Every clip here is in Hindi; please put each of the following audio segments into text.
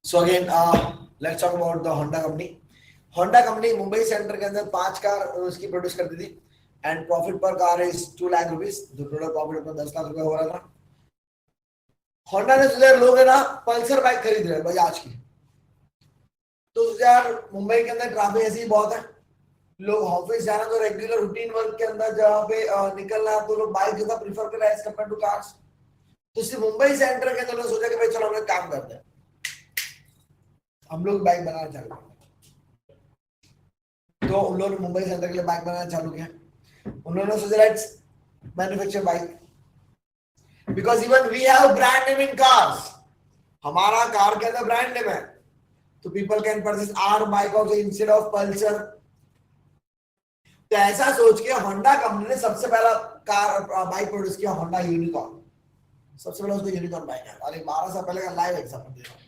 So again, let's talk about the Honda company. Honda company Mumbai centre के अंदर 5 कार उसकी प्रोड्यूस करती थी एंड प्रॉफिट पर कार इज 2 लाख रुपीस। जो टोटल प्रॉफिट अपना 10 लाख रुपए हो रहा था। होंडा ने सोचा लोग है ना पल्सर बाइक खरीद रहे हैं बजाज की, तो यार मुंबई के अंदर ट्रैफिक ऐसी बहुत है, लोग ऑफिस जाना तो रेगुलर रूटीन वर्क के अंदर जहाँ पे निकलना है तो लोग बाइक ज्यादा प्रीफर कर रहे हैं एज कम्पेयर टू कार्स। तो सिर्फ मुंबई सेंटर के अंदर सोचा कि भाई चलो हम लोग काम करते हैं, हम लोग बाइक बनाना चालू करते हैं। तो उन लोगों ने मुंबई सेंटर के लिए बाइक बनाना चालू किया। उन्होंने सोचा let's manufacture bike because even we have brand name in cars. हमारा कार के अंदर ब्रांड नेम है, तो people can purchase our bike also instead of Pulsar. तो ऐसा सोच के होंडा कंपनी ने सबसे पहला कार बाइक प्रोड्यूस किया, होंडा यूनिकॉर्न। सबसे पहले उसको यूनिकॉर्न बाइक है और 12 साल पहले का लाइव एग्जांपल दे रहा हूं।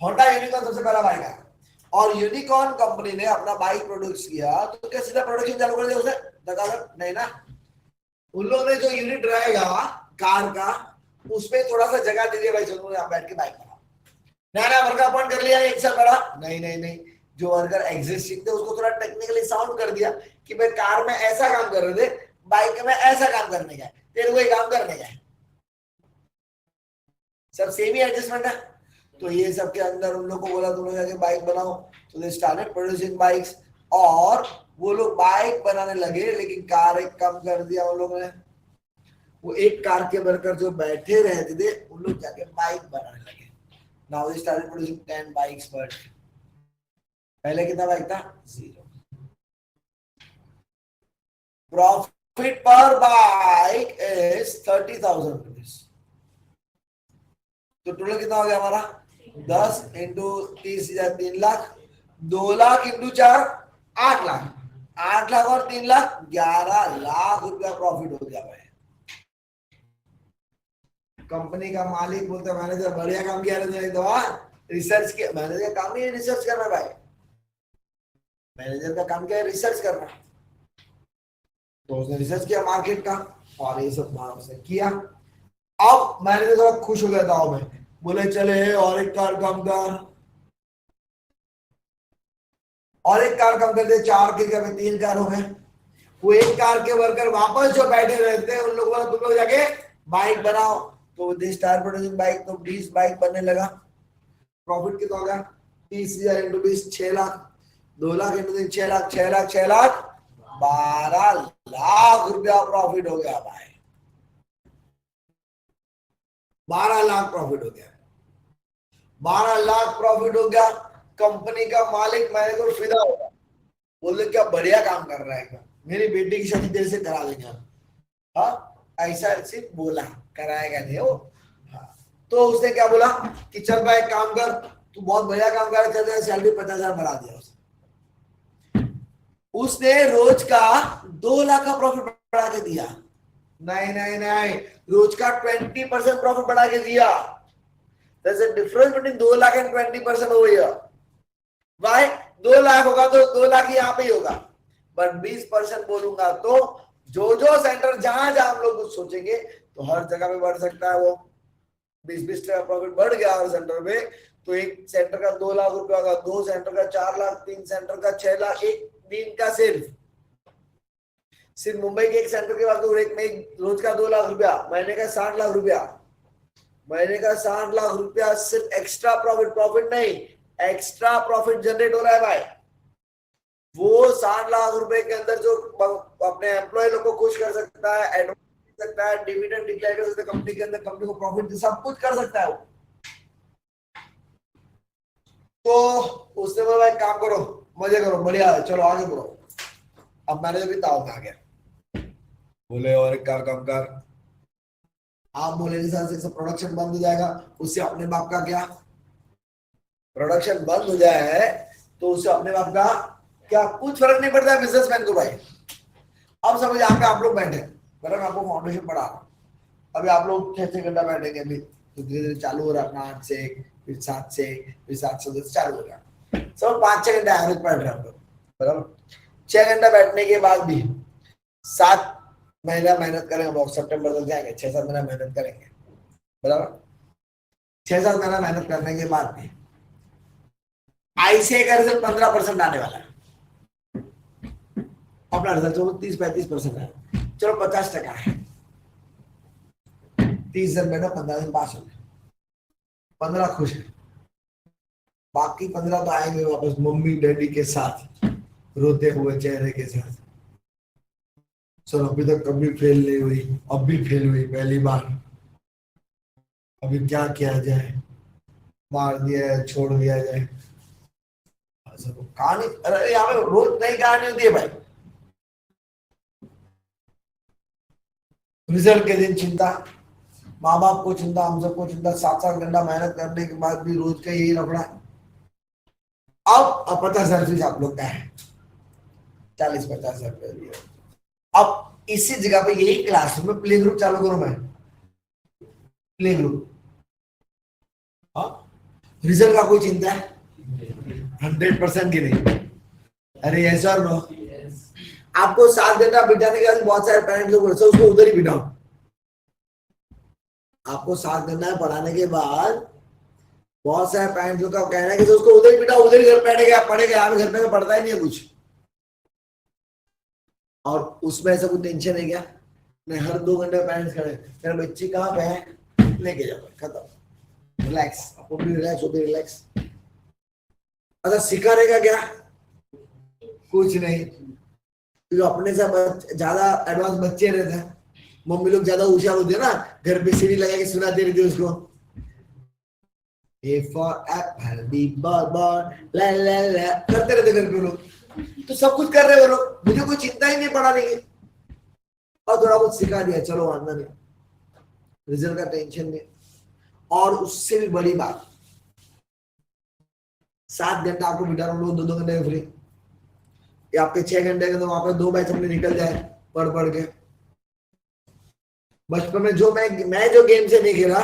होंडा यूनिकॉर्न सबसे पहला बाइक है और यूनिकॉर्न कंपनी ने अपना बाइक प्रोड्यूस किया तो क्या सीधा प्रोडक्शन चालू कर दिया उसे धक्का नहीं ना। उन लोगों ने जो यूनिट रहेगा कार का उसमें थोड़ा सा जगह दे दिया, भाई चलो आप बैठ के बाइक बनाओ। नया वर्कर अपॉइंट कर लिया एक साल बड़ा नहीं नहीं नहीं, जो वर्कर एग्जिस्टिंग थे उसको थोड़ा टेक्निकली साउंड कर दिया कि भाई कार में ऐसा काम कर रहे थे, बाइक में ऐसा काम करने का है, तेरे को ये काम करने का है, सब सेम ही एडजस्टमेंट है। तो ये सब के अंदर उन लोग को बोला तुम लोग जाके बाइक बनाओ, तो दे स्टार्टेड प्रोड्यूसिंग बाइक्स और वो लोग बाइक बनाने लगे, लेकिन कार एक कम कर दिया उन लोगों ने। वो एक कार के वर्कर जो बैठे रहते थे उन लोग जाके बाइक बनाने लगे। Now they started producing 10 bikes per day. पहले कितना बाइक था? 0। प्रॉफिट पर बाइक इज 30,000 रुपीज। तो टोटल कितना हो गया हमारा? 10 इंटू 30 3 लाख, 2 लाख इंटू 4 8 लाख, 8 लाख और 3 लाख 11 लाख रुपया प्रॉफिट हो गया भाई। कंपनी का मालिक बोलते मैनेजर बढ़िया काम किया रिसर्च किया। मैनेजर का काम ही है रिसर्च करना भाई, मैनेजर का काम क्या है? रिसर्च करना। तो उसने रिसर्च किया मार्केट का और ये सब उसने किया। अब मैनेजर थोड़ा खुश हो गया था मैं, बोले चले और एक कार कम कर, और एक कार कम कर दे, 4 के जगह 3 कार हो गए। वो एक कार के वर्कर वापस जो बैठे रहते हैं उन लोगों को तुम लोग जाके बाइक बनाओ, तो दे स्टार्ट प्रोड्यूसिंग बाइक। तो 20 बाइक बनने लगा। प्रॉफिट कितना हो गया? 30,000 इंटू 20 6 लाख, 2 लाख इंटू 6 लाख 6 लाख 6 लाख 12 लाख रुपया प्रॉफिट हो गया भाई। 12 लाख प्रॉफिट हो गया, 12 लाख प्रॉफिट हो गया। कंपनी का मालिक मैनेजर फिदा होगा, बोले क्या बढ़िया काम कर रहा है, क्या मेरी बेटी की शादी तेरे से करा देंगे। हाँ ऐसा सिर्फ बोला, कराएगा नहीं वो। हाँ। तो उसने क्या बोला कि चल भाई काम कर, तू बहुत बढ़िया काम कर रहा है, सैलरी 50,000 बढ़ा दिया उसने रोज का 2 लाख का प्रॉफिट बढ़ा के दिया। नहीं नहीं नहीं, रोज का 20% प्रॉफिट बढ़ा के दिया। There's a difference between 2 lakh and 20% over here. Why? 2 lakh होगा तो 2 लाख यहाँ पे ही होगा, बट 20% बोलूंगा तो जो सेंटर जहां जहां हम लोग सोचेंगे तो हर जगह पे बढ़ सकता है। वो 20 का प्रॉफिट बढ़ गया हर सेंटर पे, तो एक सेंटर का 2 लाख रुपया होगा, 2 सेंटर का 4 लाख, 3 सेंटर का 6 लाख एक दिन का। सिर्फ मुंबई के एक सेंटर के बाद तो एक में रोज का 2 लाख रुपया, महीने का 60 लाख रुपया, महीने का 60 लाख रुपया सिर्फ एक्स्ट्रा प्रॉफिट, प्रॉफिट नहीं एक्स्ट्रा प्रॉफिट जनरेट हो रहा है भाई। वो 60 लाख रुपए के अंदर जो अपने एम्प्लॉय लोग को खुश कर सकता है, एडवांस दे सकता है, डिविडेंड डिक्लेयर कर सकता है कंपनी के अंदर, कंपनी को प्रॉफिट सब कुछ कर सकता है वो। तो उसने बोला भाई काम करो, मजे करो, बढ़िया है, चलो आगे बढ़ो। अब मैनेजर भी ताव में आ गया, बोले और एक कार कम कर। आप बोले से प्रोडक्शन बंद हो जाएगा, उससे अपने बाप का क्या? प्रोडक्शन बंद हो जाए तो उससे अपने बाप का क्या? कुछ फर्क नहीं पड़ता है बिजनेसमैन को भाई। अब समझ यहाँ पे आप लोग बैठे, मैं आपको फाउंडेशन पढ़ा रहा हूँ, अभी आप लोग 6 घंटा बैठेंगे, अभी तो धीरे धीरे चालू हो रहा है अपना 8 से 1, फिर 7 से 1, फिर 7 से 10 चालू हो रहा है। सब 5-6 घंटा एवरेज पढ़ रहे हैं हम लोग, बराबर। 6 घंटा बैठने के बाद भी 7 महीना मेहनत करेंगे, सितंबर तक जाएंगे, 6-7 महीना मेहनत करेंगे, बराबर। 6 साल महीना मेहनत करने के बाद भी ICA का रिजल्ट 15% आने वाला है। अपना रिजल्ट चलो 30-35% है, चलो 50% है। 30 दिन में 15 दिन पास हो गए, 15 खुश है, बाकी 15 तो आएंगे वापस मम्मी डैडी के साथ रोते हुए चेहरे के साथ। सर अभी तक कभी फेल नहीं हुई, अब भी फेल हुई पहली बार, अभी क्या किया जाए, मार दिया है, छोड़ दिया जाए। कहानी, अरे यहाँ पे रोज नई कहानी होती है भाई। रिजल्ट के दिन चिंता, माँ बाप को चिंता, हम सबको चिंता, 7-7 घंटा मेहनत करने के बाद भी रोज का यही लफड़ा। अब 50,000 फीस आप लोग का है, 40-50,000 रुपये। अब इसी जगह पे यही क्लास में प्ले ग्रुप चालू करूं मैं, प्ले ग्रुप। हाँ, रिजल्ट का कोई चिंता है? 100% की नहीं। अरे ऐसा नो, आपको 7 घंटा बिठाने के बाद बहुत सारे पेरेंट्स लोग उसको उधर ही बिठाओ। आपको 7 घंटा पढ़ाने के बाद बहुत सारे पेरेंट्स लोग का कहना है कि उसको उधर ही बिठाओ, उधर ही घर पढ़ेगा, यहाँ पे घर पे पढ़ता ही नहीं है कुछ। और उसमें ऐसा कुछ टेंशन है क्या? मैं हर 2 घंटे पेरेंट्स खड़े, मेरा बच्ची कहाँ पे है, लेके जाओ, खत्म, रिलैक्स, आपको भी रिलैक्स होते, रिलैक्स। अच्छा सिखाने का क्या? कुछ नहीं, जो अपने से ज्यादा एडवांस बच्चे रहते हैं, मम्मी लोग ज्यादा होशियार होते हैं ना, घर पे सीढ़ी लगा के सुनाते रहते उसको, A for apple, B for ball, ला ला ला करते रहते घर पे लोग। तो सब कुछ कर रहे हो लोग, मुझे कोई चिंता ही नहीं पढ़ाने की, और थोड़ा बहुत सिखा दिया, चलो वादा नहीं, रिजल्ट का टेंशन नहीं। और उससे भी बड़ी बात, 7 घंटा आपको बिठा रहा हूँ, 2-2 घंटे फ्री, या आपके 6 घंटे के तो वहां पर 2 बैच अपने निकल जाए पढ़ के। बचपन में जो मैं जो गेम से नहीं खेला,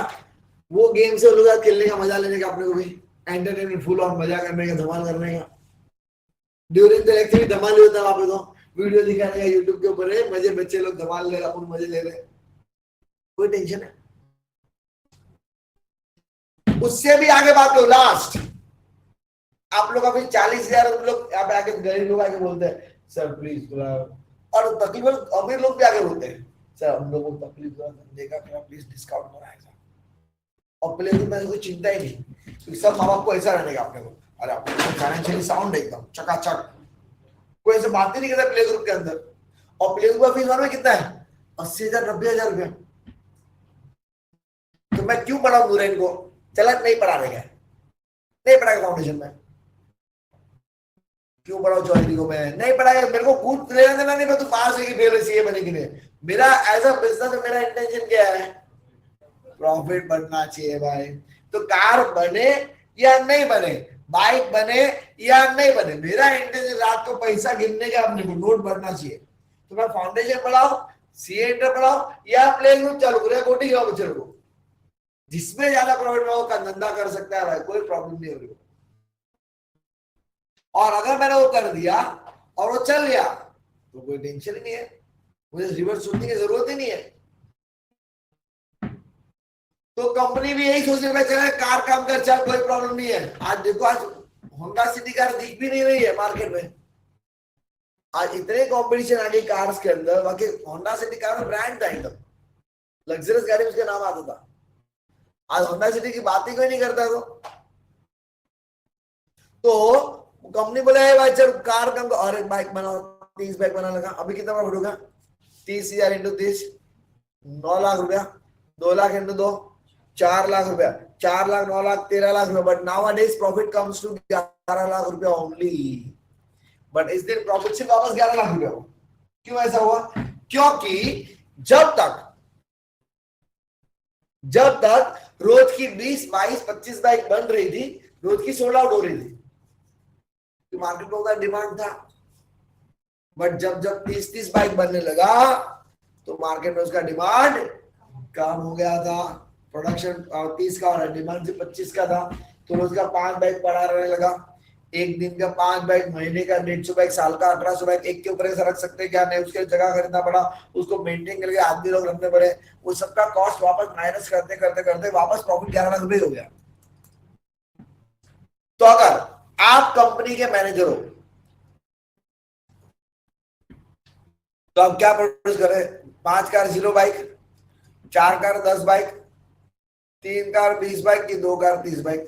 वो गेम से लोग खेलने का मजा लेने का, अपने को भी एंटरटेनमेंट फुल और मजा करने का, धमाल करने का। ड्यूरिंग द एक्चुअली धमाल होता है वहां पे, तो वीडियो दिखाने का यूट्यूब के ऊपर है, मजे, बच्चे लोग धमाल ले रहे, अपन मजे ले रहे, कोई टेंशन है। उससे भी आगे बात लो, लास्ट आप लोग अभी 40,000 लोग यहाँ पे आके, गरीब लोग आके बोलते हैं सर प्लीज थोड़ा, और तकरीबन अमीर लोग भी आगे बोलते हैं सर हम लोगों को तकलीफ देगा, प्लीज डिस्काउंट कराएगा। और प्ले ग्रुप में कोई चिंता ही नहीं, क्योंकि सब माँ बाप को ऐसा रहने का अपने को, अरे अपने फाइनेंशियली साउंड एकदम चकाचक, कोई ऐसे बात ही नहीं करता प्ले ग्रुप के अंदर। और प्ले ग्रुप का फीस में कितना है? 80,000 90,000 रुपया। तो मैं क्यों पढ़ाऊं नूरैन को? चला नहीं पढ़ा देगा, नहीं पढ़ाएगा फाउंडेशन में, क्यों पढ़ाओ चौधरी को? मैं नहीं पढ़ाएगा, मेरे को कूद लेना देना नहीं, मैं तो पास है कि फेल है, सीए बने कि नहीं। मेरा एज अ बिजनेस, मेरा इंटेंशन क्या है? प्रॉफिट बनना चाहिए भाई। तो कार बने या नहीं बने, बाइक बने या नहीं बने, मेरा इंटेंशन रात को पैसा गिनने का, अपने को नोट बनना चाहिए। तो मैं फाउंडेशन पढ़ाओ, सीए इंटर पढ़ाओ, या प्ले ग्रुप चालू करो, कोटी के बच्चों को, जिसमें ज्यादा प्रॉफिट में वो का धंधा कर सकता है भाई, कोई प्रॉब्लम नहीं होगी। और अगर मैंने वो कर दिया और वो चल गया तो कोई टेंशन ही नहीं है, मुझे रिवर्स सोचने की जरूरत ही नहीं है। तो कंपनी भी यही सोचने में चले, कार काम कर चल, कोई प्रॉब्लम नहीं है। आज देखो, आज होंडा सिटी कार दिख भी नहीं रही है मार्केट में, आज इतने कंपटीशन आ गई कार्स के अंदर। बाकी होंडा सिटी कार में ब्रांड था एकदम, लग्जरियस गाड़ी में उसका नाम आता था। आज होंडा सिटी की बात ही कोई नहीं करता। तो कंपनी बोले भाई चल कार कम, और एक बाइक बनाओ, 30 बाइक बना लगा। अभी कितना प्रॉफिट होगा? 30,000 इंटू 30, 9 लाख रुपया, 2 लाख इंटू 2, 4 लाख रुपया, 4 लाख 9 लाख 13 लाख रुपया। But nowadays profit comes to 11 lakh रुपया ओनली। बट इस दिन प्रॉफिट से वापस 11 लाख रुपया हुआ। क्यों ऐसा हुआ? क्योंकि जब तक रोज की 20 22 25 बाइक बन रही थी, रोज की 16 आउट हो रही थी, मार्केट में उतना डिमांड था। बट जब 30 बाइक बनने लगा तो मार्केट में उसका डिमांड कम हो गया था। प्रोडक्शन 30 का और डिमांड से 25 का था, तो रोज का 5 बाइक बढ़ा रहने लगा। एक दिन का 5 बाइक, महीने का 150 बाइक, साल का 1800 बाइक, एक के ऊपर एक रख सकते हैं क्या? नहीं, उसके जगह खरीदना पड़ा, उसको मेंटेन करके आदमी लोग रखने पड़े, वो सबका कॉस्ट वापस माइनस करते करते करते वापस प्रॉफिट 11 लाख रुपए हो गया। तो अगर आप कंपनी के मैनेजर हो तो आप क्या प्रोड्यूस करें? 5 car 0 bike, 4 car 10 bike, 3 car 20 bike की 2 कार 30 बाइक?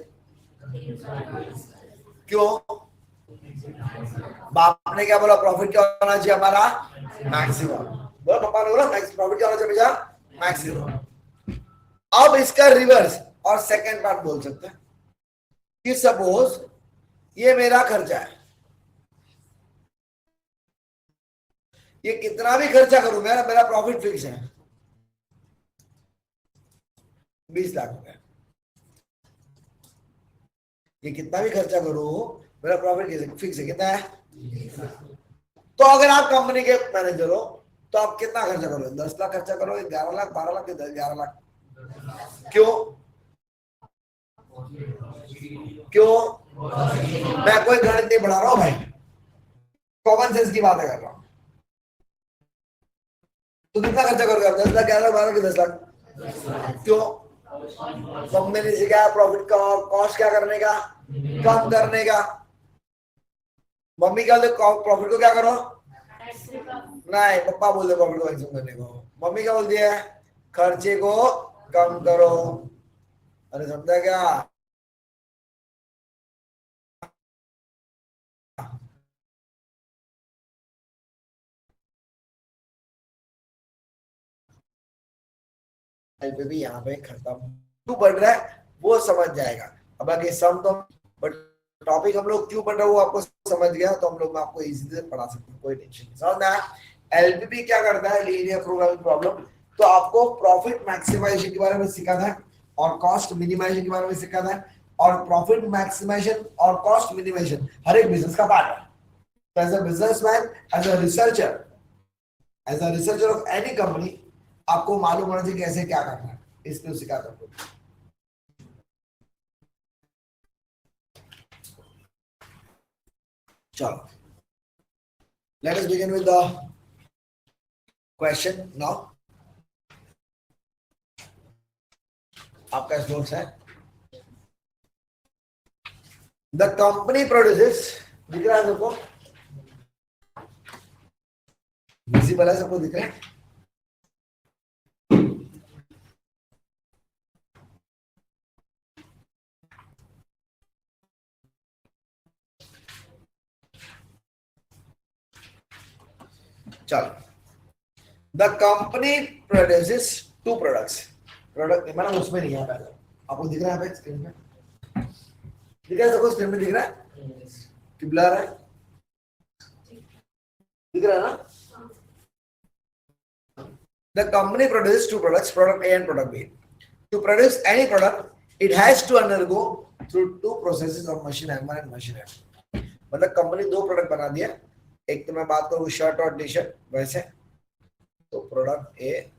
क्यों? बाप ने क्या बोला? प्रॉफिट क्या होना चाहिए हमारा? मैक्सिमम। बोला पापा ने, बोला प्रॉफिट क्या होना चाहिए भैया? मैक्सिमम। अब इसका रिवर्स और सेकेंड पार्ट बोल सकते हैं कि सपोज ये मेरा खर्चा है, ये कितना भी खर्चा करूं मेरा मेरा प्रॉफिट फिक्स है 20 लाख रुपए। ये कितना भी खर्चा करूं मेरा प्रॉफिट फिक्स है, कितना है? तो अगर आप कंपनी के मैनेजर हो तो आप कितना खर्चा करोगे? 10 लाख खर्चा करोगे, 11 लाख, 12 लाख, 11 लाख? क्यों? क्यों? मैं कोई गणित नहीं बढ़ा रहा हूं भाई, कॉमन सेंस की बातें कर रहा हूं। तो कितना खर्चा करोगे आप? 10 लाख, 11 लाख, 12 लाख, 10 लाख? क्यों? कंपनी ने सिखाया प्रॉफिट का कॉस्ट क्या करने का? कम करने का। मम्मी क्या बोलते? प्रॉफिट को क्या करो? नहीं, पापा बोलते प्रॉफिट को मैक्सिमम करने को। मम्मी क्या बोलती है? खर्चे को कम करो। अरे समझा क्या? पे भी यहाँ पे खत्म। क्यों बढ़ रहा है वो समझ जाएगा। अब आगे सम तो, बट टॉपिक हम लोग क्यों पढ़ रहे हो आपको समझ गया तो हम लोग आपको इजी से पढ़ा सकते हैं, कोई टेंशन नहीं। समझ में आया? एलपीपी क्या करता है? Linear programming problem. तो आपको प्रॉफिट मैक्सिमाइजेशन के बारे में सिखाना है और कॉस्ट मिनिमाइजेशन के बारे में सिखाना है, और प्रॉफिट मैक्सिमाइजेशन और कॉस्ट मिनिमाइजेशन हर एक बिजनेस का पार्ट है। तो as a businessman, as a researcher, as a researcher of any company, आपको मालूम होना चाहिए कैसे क्या करना है, इसलिए सिखाता हूं। चलो, let us begin with the question now. आपका स्लोट्स है। द कंपनी प्रोड्यूसेस, दिख रहा है सबको? विजिबल है सबको? दिख रहा है? चलो, the company produces two products. Product मैंने उसमें नहीं है पहले, आपको दिख रहा है स्क्रीन पे? दिख रहा है सबको? स्क्रीन पे दिख रहा है कि ब्लर है? दिख रहा है ना? The company produces two products, product A and product B. To produce any product, it has to undergo through two processes of machine M1 and machine M2. मतलब कंपनी दो प्रोडक्ट बना दिया, एक तो मैं बात करूँ शर्ट और टी शर्ट, वैसे तो प्रोडक्ट ए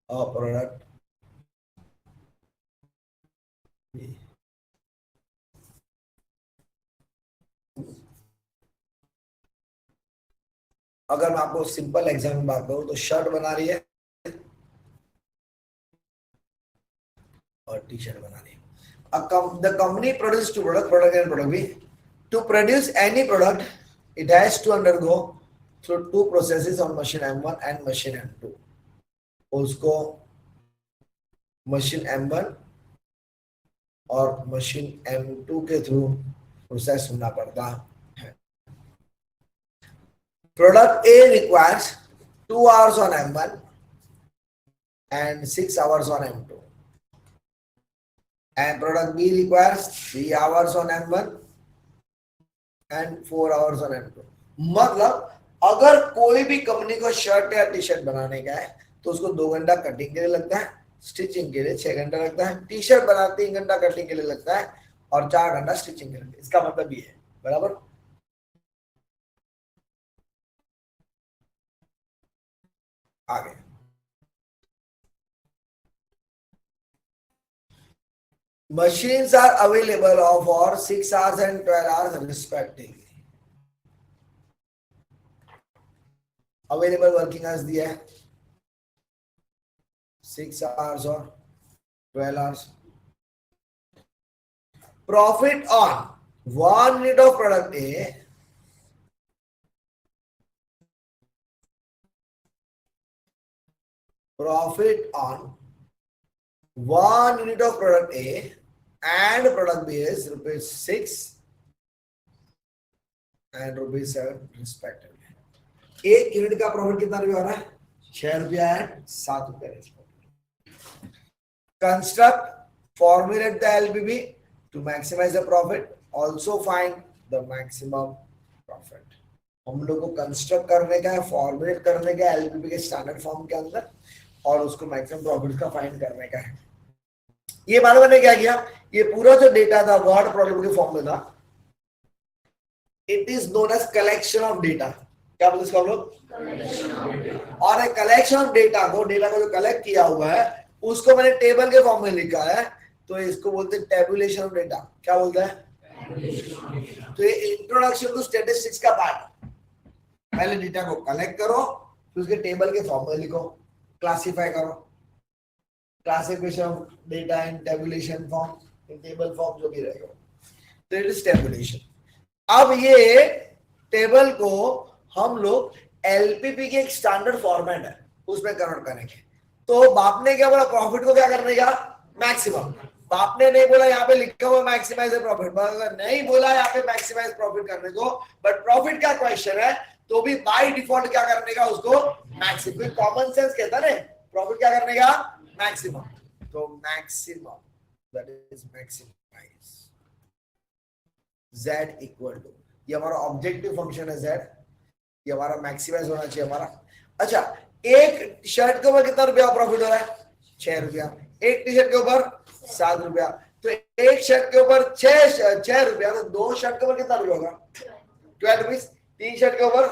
और प्रोडक्ट बी। अगर मैं आपको सिंपल एग्जाम्पल बात करूँ तो शर्ट बना रही है और टी शर्ट बना रही है। The company produces two products, product A and product B. To produce any product, it has to undergo through two processes on machine M1 and machine M2. उसको मशीन M1 और मशीन M2 के थ्रू प्रोसेस होना पड़ता है। Product A requires 2 hours on M1 and 6 hours on M2, and product B requires 3 hours on M1 and 4 hours on M2। मतलब अगर कोई भी कंपनी को शर्ट या टी शर्ट बनाने का है तो उसको 2 घंटा कटिंग के लिए लगता है, स्टिचिंग के लिए 6 घंटा लगता है, टी शर्ट बना 3 घंटा कटिंग के लिए लगता है और 4 घंटा स्टिचिंग के लिए। इसका मतलब ये है, बराबर? आगे Machines are available for 6 hours and 12 hours respectively. Available working hours दिया है 6 hours और 12 hours. Profit on 1 unit of product A. Profit on 1 unit of product A and product B is ₹6 and ₹7 respectively. एक यूनिट का प्रॉफिट कितना रुपया हो रहा है? ₹6 and ₹7. Construct, formulate the LPP to maximize the profit. Also find the maximum profit. हम लोग को कंस्ट्रक्ट करने का है, फॉर्मुलेट करने का है एलपीपी के स्टैंडर्ड फॉर्म के अंदर और उसको मैक्सिमम प्रॉफिट का फाइंड करने का है. ये मालूम मैंने क्या किया? ये पूरा जो डेटा था वर्ड प्रॉब्लम के फॉर्म में था. It is known as collection of data. क्या बोलते इसको हम लोग? और एक कलेक्शन ऑफ डेटा को जो कलेक्ट किया हुआ है उसको मैंने टेबल के फॉर्म में लिखा है, तो इसको बोलते हैं टेबुलेशन ऑफ डेटा. क्या बोलते हैं? तो ये इंट्रोडक्शन टू स्टैटिस्टिक्स का पार्ट. पहले डेटा को कलेक्ट करो, फिर उसके टेबल के फॉर्म में लिखो, क्लासिफाई करो. Classification of data in tabulation form, in table form जो भी रहेगा, तो इट इज टेबुलेशन. अब ये टेबल को हम लोग एलपीपी के एक स्टैंडर्ड फॉर्मेट है उसमें कन्वर्ट करेंगे. तो बाप ने क्या बोला? प्रॉफिट को क्या करने का? मैक्सिमम. बाप ने नहीं बोला यहाँ पे लिखा हुआ मैक्सिमाइज प्रॉफिट, नहीं बोला यहाँ पे मैक्सिमाइज प्रॉफिट करने को, बट प्रॉफिट का क्वेश्चन है तो भी बाय डिफॉल्ट क्या करने का? उसको मैक्सिमम. कॉमन सेंस कहता है प्रॉफिट क्या करने का? मैक्सिमम. तो maximum that is maximise z equal to, ये हमारा ऑब्जेक्टिव फंक्शन है z, ये हमारा मैक्सिमाइज होना चाहिए हमारा. अच्छा, एक शर्ट के ऊपर कितना रुपया प्रॉफिट हो रहा है? ₹6. एक टी शर्ट के ऊपर ₹7. तो एक शर्ट के ऊपर ₹6, तो दो शर्ट के ऊपर कितना रुपया होगा? ₹12. तीन शर्ट के ऊपर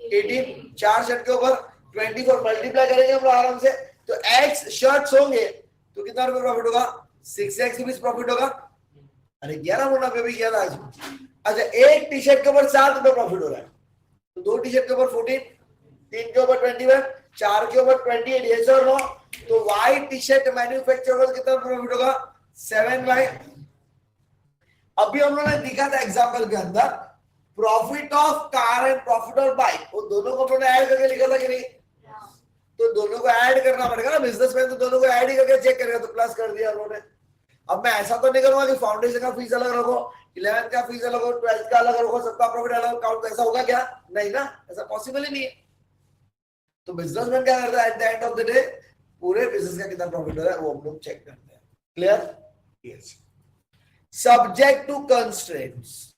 18, चार शर्ट के ऊपर 24. मल्टीप्लाई करेंगे हम लोग आराम से, तो x शर्ट्स होंगे तो कितना रुपया प्रॉफिट होगा? 6x रुपीज प्रॉफिट होगा. अरे 11 होना पे भी किया था आज. अच्छा, एक टी शर्ट के ऊपर ₹7 प्रॉफिट हो रहा है, तो दो टी शर्ट के ऊपर 14, तीन के ऊपर 21, चार के ऊपर 28. yes or no? तो व्हाइट टी शर्ट मैन्युफैक्चर होगा तो कितना प्रॉफिट होगा? 7y. अभी हम लोगों ने दिखा था एग्जांपल के अंदर profit of car and profit of bike, वो दोनों को हमने ऐड करके लिखा था कि नहीं? तो दोनों को ऐड करना पड़ेगा ना, बिजनेसमैन तो दोनों को ऐड ही करके चेक करेगा, तो प्लस कर दिया उन्होंने. अब मैं ऐसा तो नहीं करूंगा कि फाउंडेशन का फीस अलग रखो, 11th का फीस अलग हो, 12th का अलग रखो, सबका प्रॉफिट अलग काउंट. ऐसा होगा क्या? नहीं ना, ऐसा पॉसिबल ही नहीं है. तो बिजनेसमैन क्या करता है? At the end of the day पूरे बिजनेस का कितना प्रॉफिट हो रहा है वो हम लोग चेक करते हैं. Clear? Yes. Subject to constraints.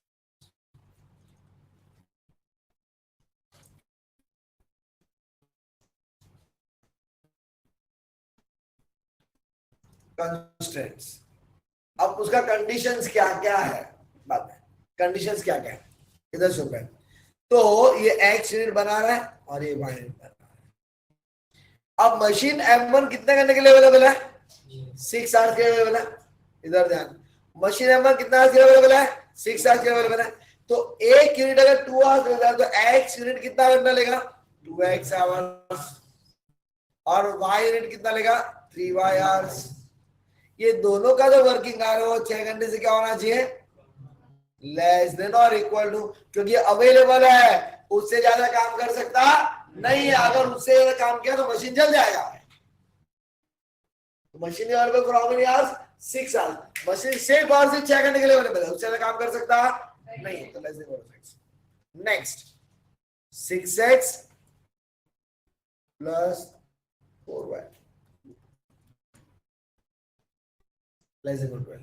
Constraints. अब उसका कंडीशंस क्या क्या है? बात है कंडीशंस क्या क्या है, इधर सुन रहे. तो ये x यूनिट बना रहा है और ये y यूनिट बना रहा है. अब मशीन M1 कितने करने के लिए अवेलेबल है? 6 आवर्स के लिए अवेलेबल है. इधर ध्यान, मशीन M1 कितना आवर्स के लिए अवेलेबल है? 6 आवर्स के लिए अवेलेबल है. तो एक यूनिट अगर 2 आवर्स होता है तो x यूनिट कितना करना लेगा? 2x hours. और y यूनिट कितना लेगा? 3y hours. ये दोनों का जो वर्किंग आवर है वो 6 घंटे से क्या होना चाहिए? लेस देन और इक्वल टू, क्योंकि अवेलेबल है, उससे ज्यादा काम कर सकता नहीं है. अगर उससे ज्यादा काम किया तो मशीन जल जाएगा. तो machine available for how many hours? 6 hours. Machine सिर्फ और सिर्फ 6 घंटे के लिए अवेलेबल है, उससे ज्यादा काम कर सकता नहीं, तो लेस देन और 6. Next 6x plus 4y less than 12.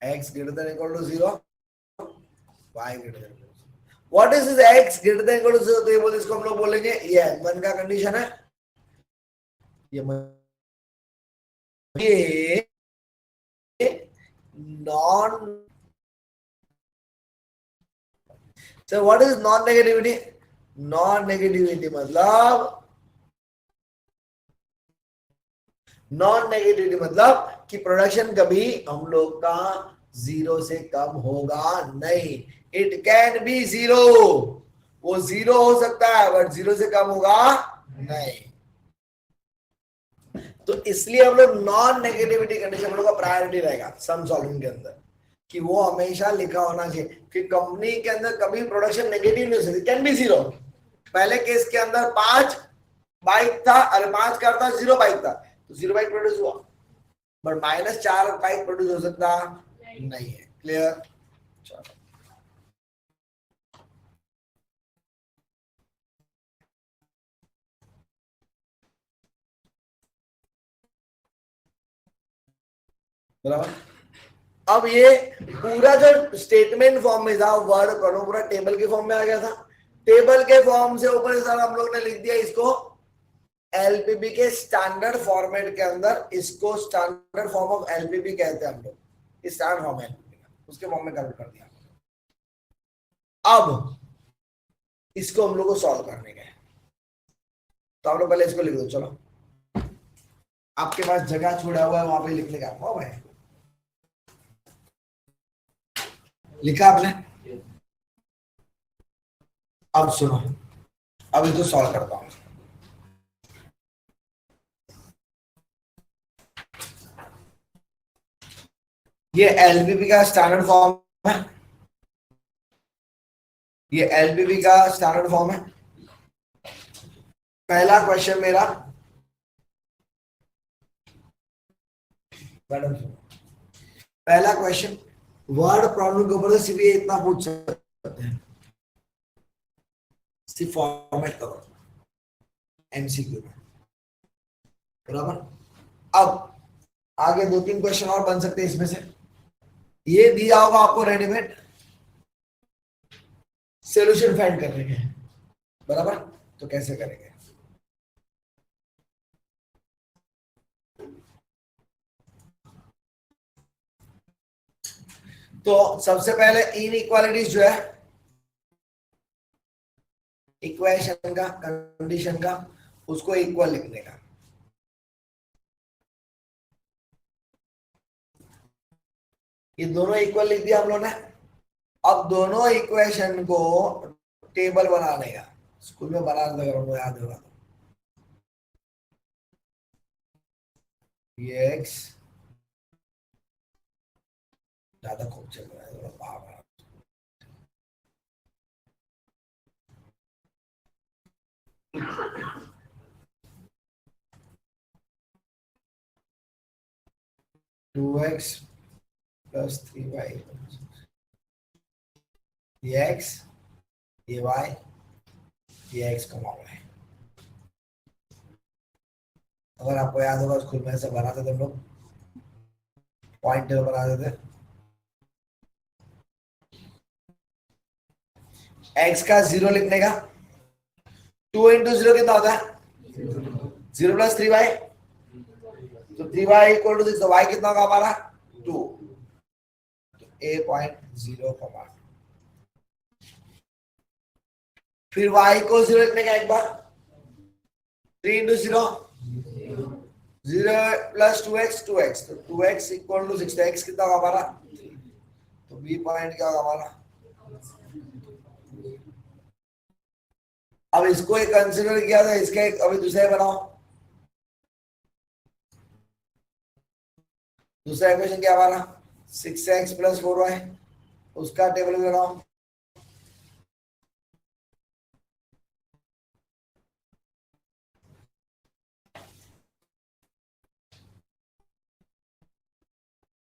X greater than equal to 0, y greater than equal to 0. What is this x greater than equal to 0? तो ये बोल, इसको हम लोग बोलेंगे ये M1 का कंडीशन है. ये non. So what is non-negativity? Non-negativity मतलब नॉन नेगेटिविटी मतलब कि प्रोडक्शन कभी हम लोग का 0 से कम होगा नहीं। इट कैन बी 0, वो 0 हो सकता है बट 0 से कम होगा नहीं। तो इसलिए हम लोग नॉन नेगेटिविटी कंडीशन हम लोग का प्रायोरिटी रहेगा सम सॉल्विंग के अंदर, कि वो हमेशा लिखा होना चाहिए कि कंपनी के अंदर कभी प्रोडक्शन नेगेटिव नहीं हो सकती, कैन बी 0। पहले केस के अंदर 5 बाइक था, अरे 5 कार था, 0 बाइक था, तो 0 बाइक प्रोड्यूस हुआ, बट -4 बाइक प्रोड्यूस हो सकता नहीं है। क्लियर? चलो बराबर। अब ये पूरा जो स्टेटमेंट फॉर्म में था वर्ड करो पूरा टेबल के फॉर्म में आ गया था। टेबल के फॉर्म से ऊपर सर हम लोग ने लिख दिया इसको एलपीपी के स्टैंडर्ड फॉर्मेट के अंदर, इसको स्टैंडर्ड फॉर्म ऑफ एलपीपी कहते हैं हम लोग, इस स्टैंडर्ड फॉर्म है उसके फॉर्म में कन्वर्ट कर दिया। अब इसको हम लोग को सॉल्व करने का है, तो आप लोग पहले इसको लिख दो। चलो आपके पास जगह छोड़ा हुआ है वहां पे लिखने का, हो भाई लिखा आपने? अब सुनो, अब इसको सॉल्व करता हूं। ये एलपीपी का स्टैंडर्ड फॉर्म है, ये एलपीपी का स्टैंडर्ड फॉर्म है। पहला क्वेश्चन मेरा, मैडम पहला क्वेश्चन वर्ड प्रॉब्लम के ऊपर से सिर्फ ये इतना पूछ सकते हैं, सिर्फ फॉर्मेट करो एमसीक्यू में, बराबर। अब आगे 2-3 क्वेश्चन और बन सकते हैं इसमें से। ये दिया होगा आपको रेडीमेड, सॉल्यूशन फाइंड करने के, बराबर। तो कैसे करेंगे? तो सबसे पहले इनइक्वालिटीज जो है इक्वेशन का कंडीशन का, उसको इक्वल लिखने का। ये दोनों इक्वल लिख दिया हम लोगों ने। अब दोनों इक्वेशन को टेबल बनाने का, स्कूल में बना देगा, हमको याद होगा। ये एक्स ज्यादा खूब चल रहा है थोड़ा बाहर। 2x प्लस 3y, ये एक्स, ये वाई, ये एक्स कमा हुआ है। अगर आपको याद होगा स्कूल में ऐसे बनाते थे हम लोग, पॉइंट टेबल बनाते थे। एक्स का 0 लिखने का, 2 इंटू 0 कितना होता है 0 प्लस 3y, तो 3y इक्वल टू 6, तो y कितना होगा हमारा 2, तो a.0 कमा। फिर y को 0 लिखने का एक बार, 3 इंटू 0 0 प्लस 2x 2x, तो 2x इक्वल टू 6, तो x कितना होगा हमारा, तो b पॉइंट क्या होगा हमारा। अब इसको एक कंसीडर किया था, इसका एक अभी दूसरा बनाओ। दूसरा इक्वेशन क्या हमारा 6x प्लस 4y, उसका टेबल बनाओ।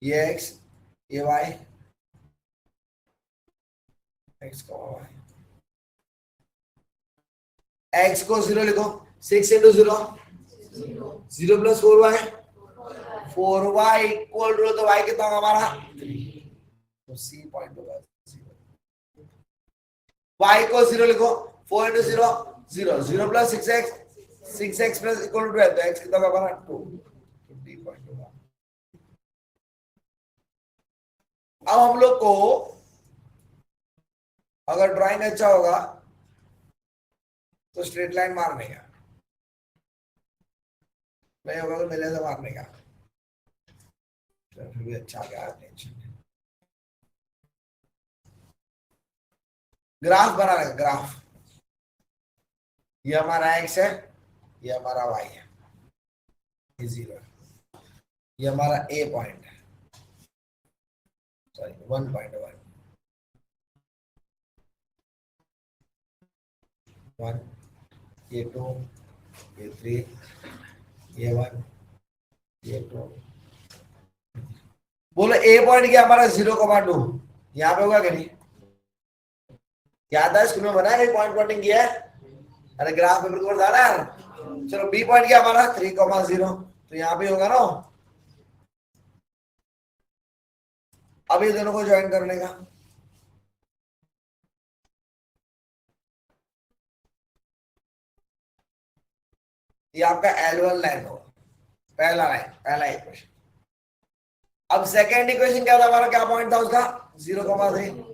ये x, ये y, x का y, x को 0 लिखो, 6 into 0 0 plus 4y, 4y equal to, तो y कितना होगा हमारा 3, तो सी पॉइंट होगा। y को 0 लिखो, 4 into 0 0 0 plus 6x 6x plus equal to 12, तो x कितना होगा हमारा 2, तो डी पॉइंट होगा। अब हम लोग को अगर ड्राइंग अच्छा होगा तो स्ट्रेट लाइन मारने का, नहीं होगा तो मेरे से मारने का, फिर भी अच्छा गया, टेंशन। ग्राफ बना रहे, ग्राफ, ये हमारा एक्स है, ये हमारा वाई है, ये 0 है, ये हमारा ए पॉइंट है, सॉरी 1.1, 1, ये 2, ये 3, ये 1, ये 2। बोलो ए पॉइंट क्या हमारा 0,2, यहाँ पे होगा कि नहीं? याद है स्कूल में बना है पॉइंट प्लॉटिंग किया है, अरे ग्राफ पेपर को बता रहा है। चलो बी पॉइंट क्या हमारा 3,0, तो यहाँ पे होगा ना। अब ये दोनों को ज्वाइन करने का, ये आपका L1 लाइन होगा, पहला लाइन, पहला इक्वेशन। अब सेकेंड इक्वेशन क्या था हमारा, क्या पॉइंट था उसका 0,3,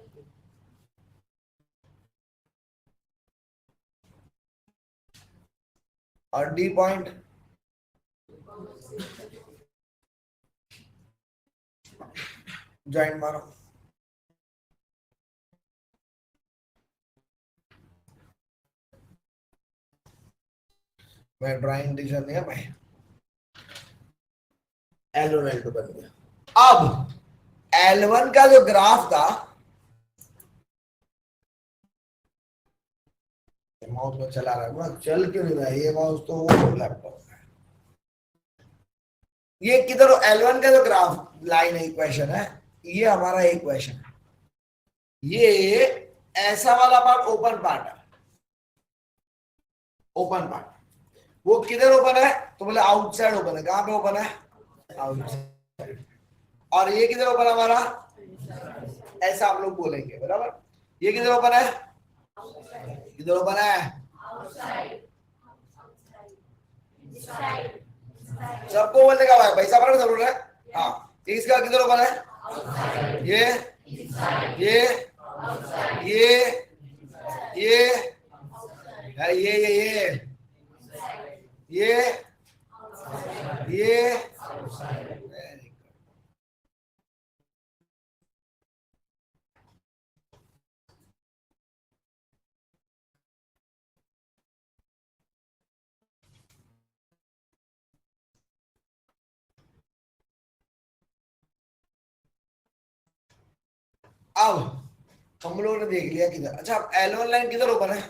और डी पॉइंट ज्वाइन मारो, मैं ड्राइंग डिक्शन नहीं है भाई, L1 L2 बन गया। अब L1 का जो ग्राफ था, माउस में चला रहा है, चल क्यों नहीं रहा है ये माउस, तो वो लैपटॉप है। ये किधर L1 का जो ग्राफ लाइन इक्वेशन है, ये हमारा इक्वेशन है, ये ऐसा वाला पार्ट ओपन पार्ट है, ओपन पार्ट, वो किधर ओपन है, तो बोले आउटसाइड ओपन है। कहां पे ओपन है, आउटसाइड। और ये किधर ओपन है हमारा, ऐसा आप लोग बोलेंगे बराबर। ये किधर ओपन है, किधर ओपन है, सबको बोलने का भाई, पैसा पर जरूर है। हाँ, इसका किधर ओपन है, ये ये अब हम लोगों ने देख लिया किधर। अच्छा, L1 लाइन किधर ओपन है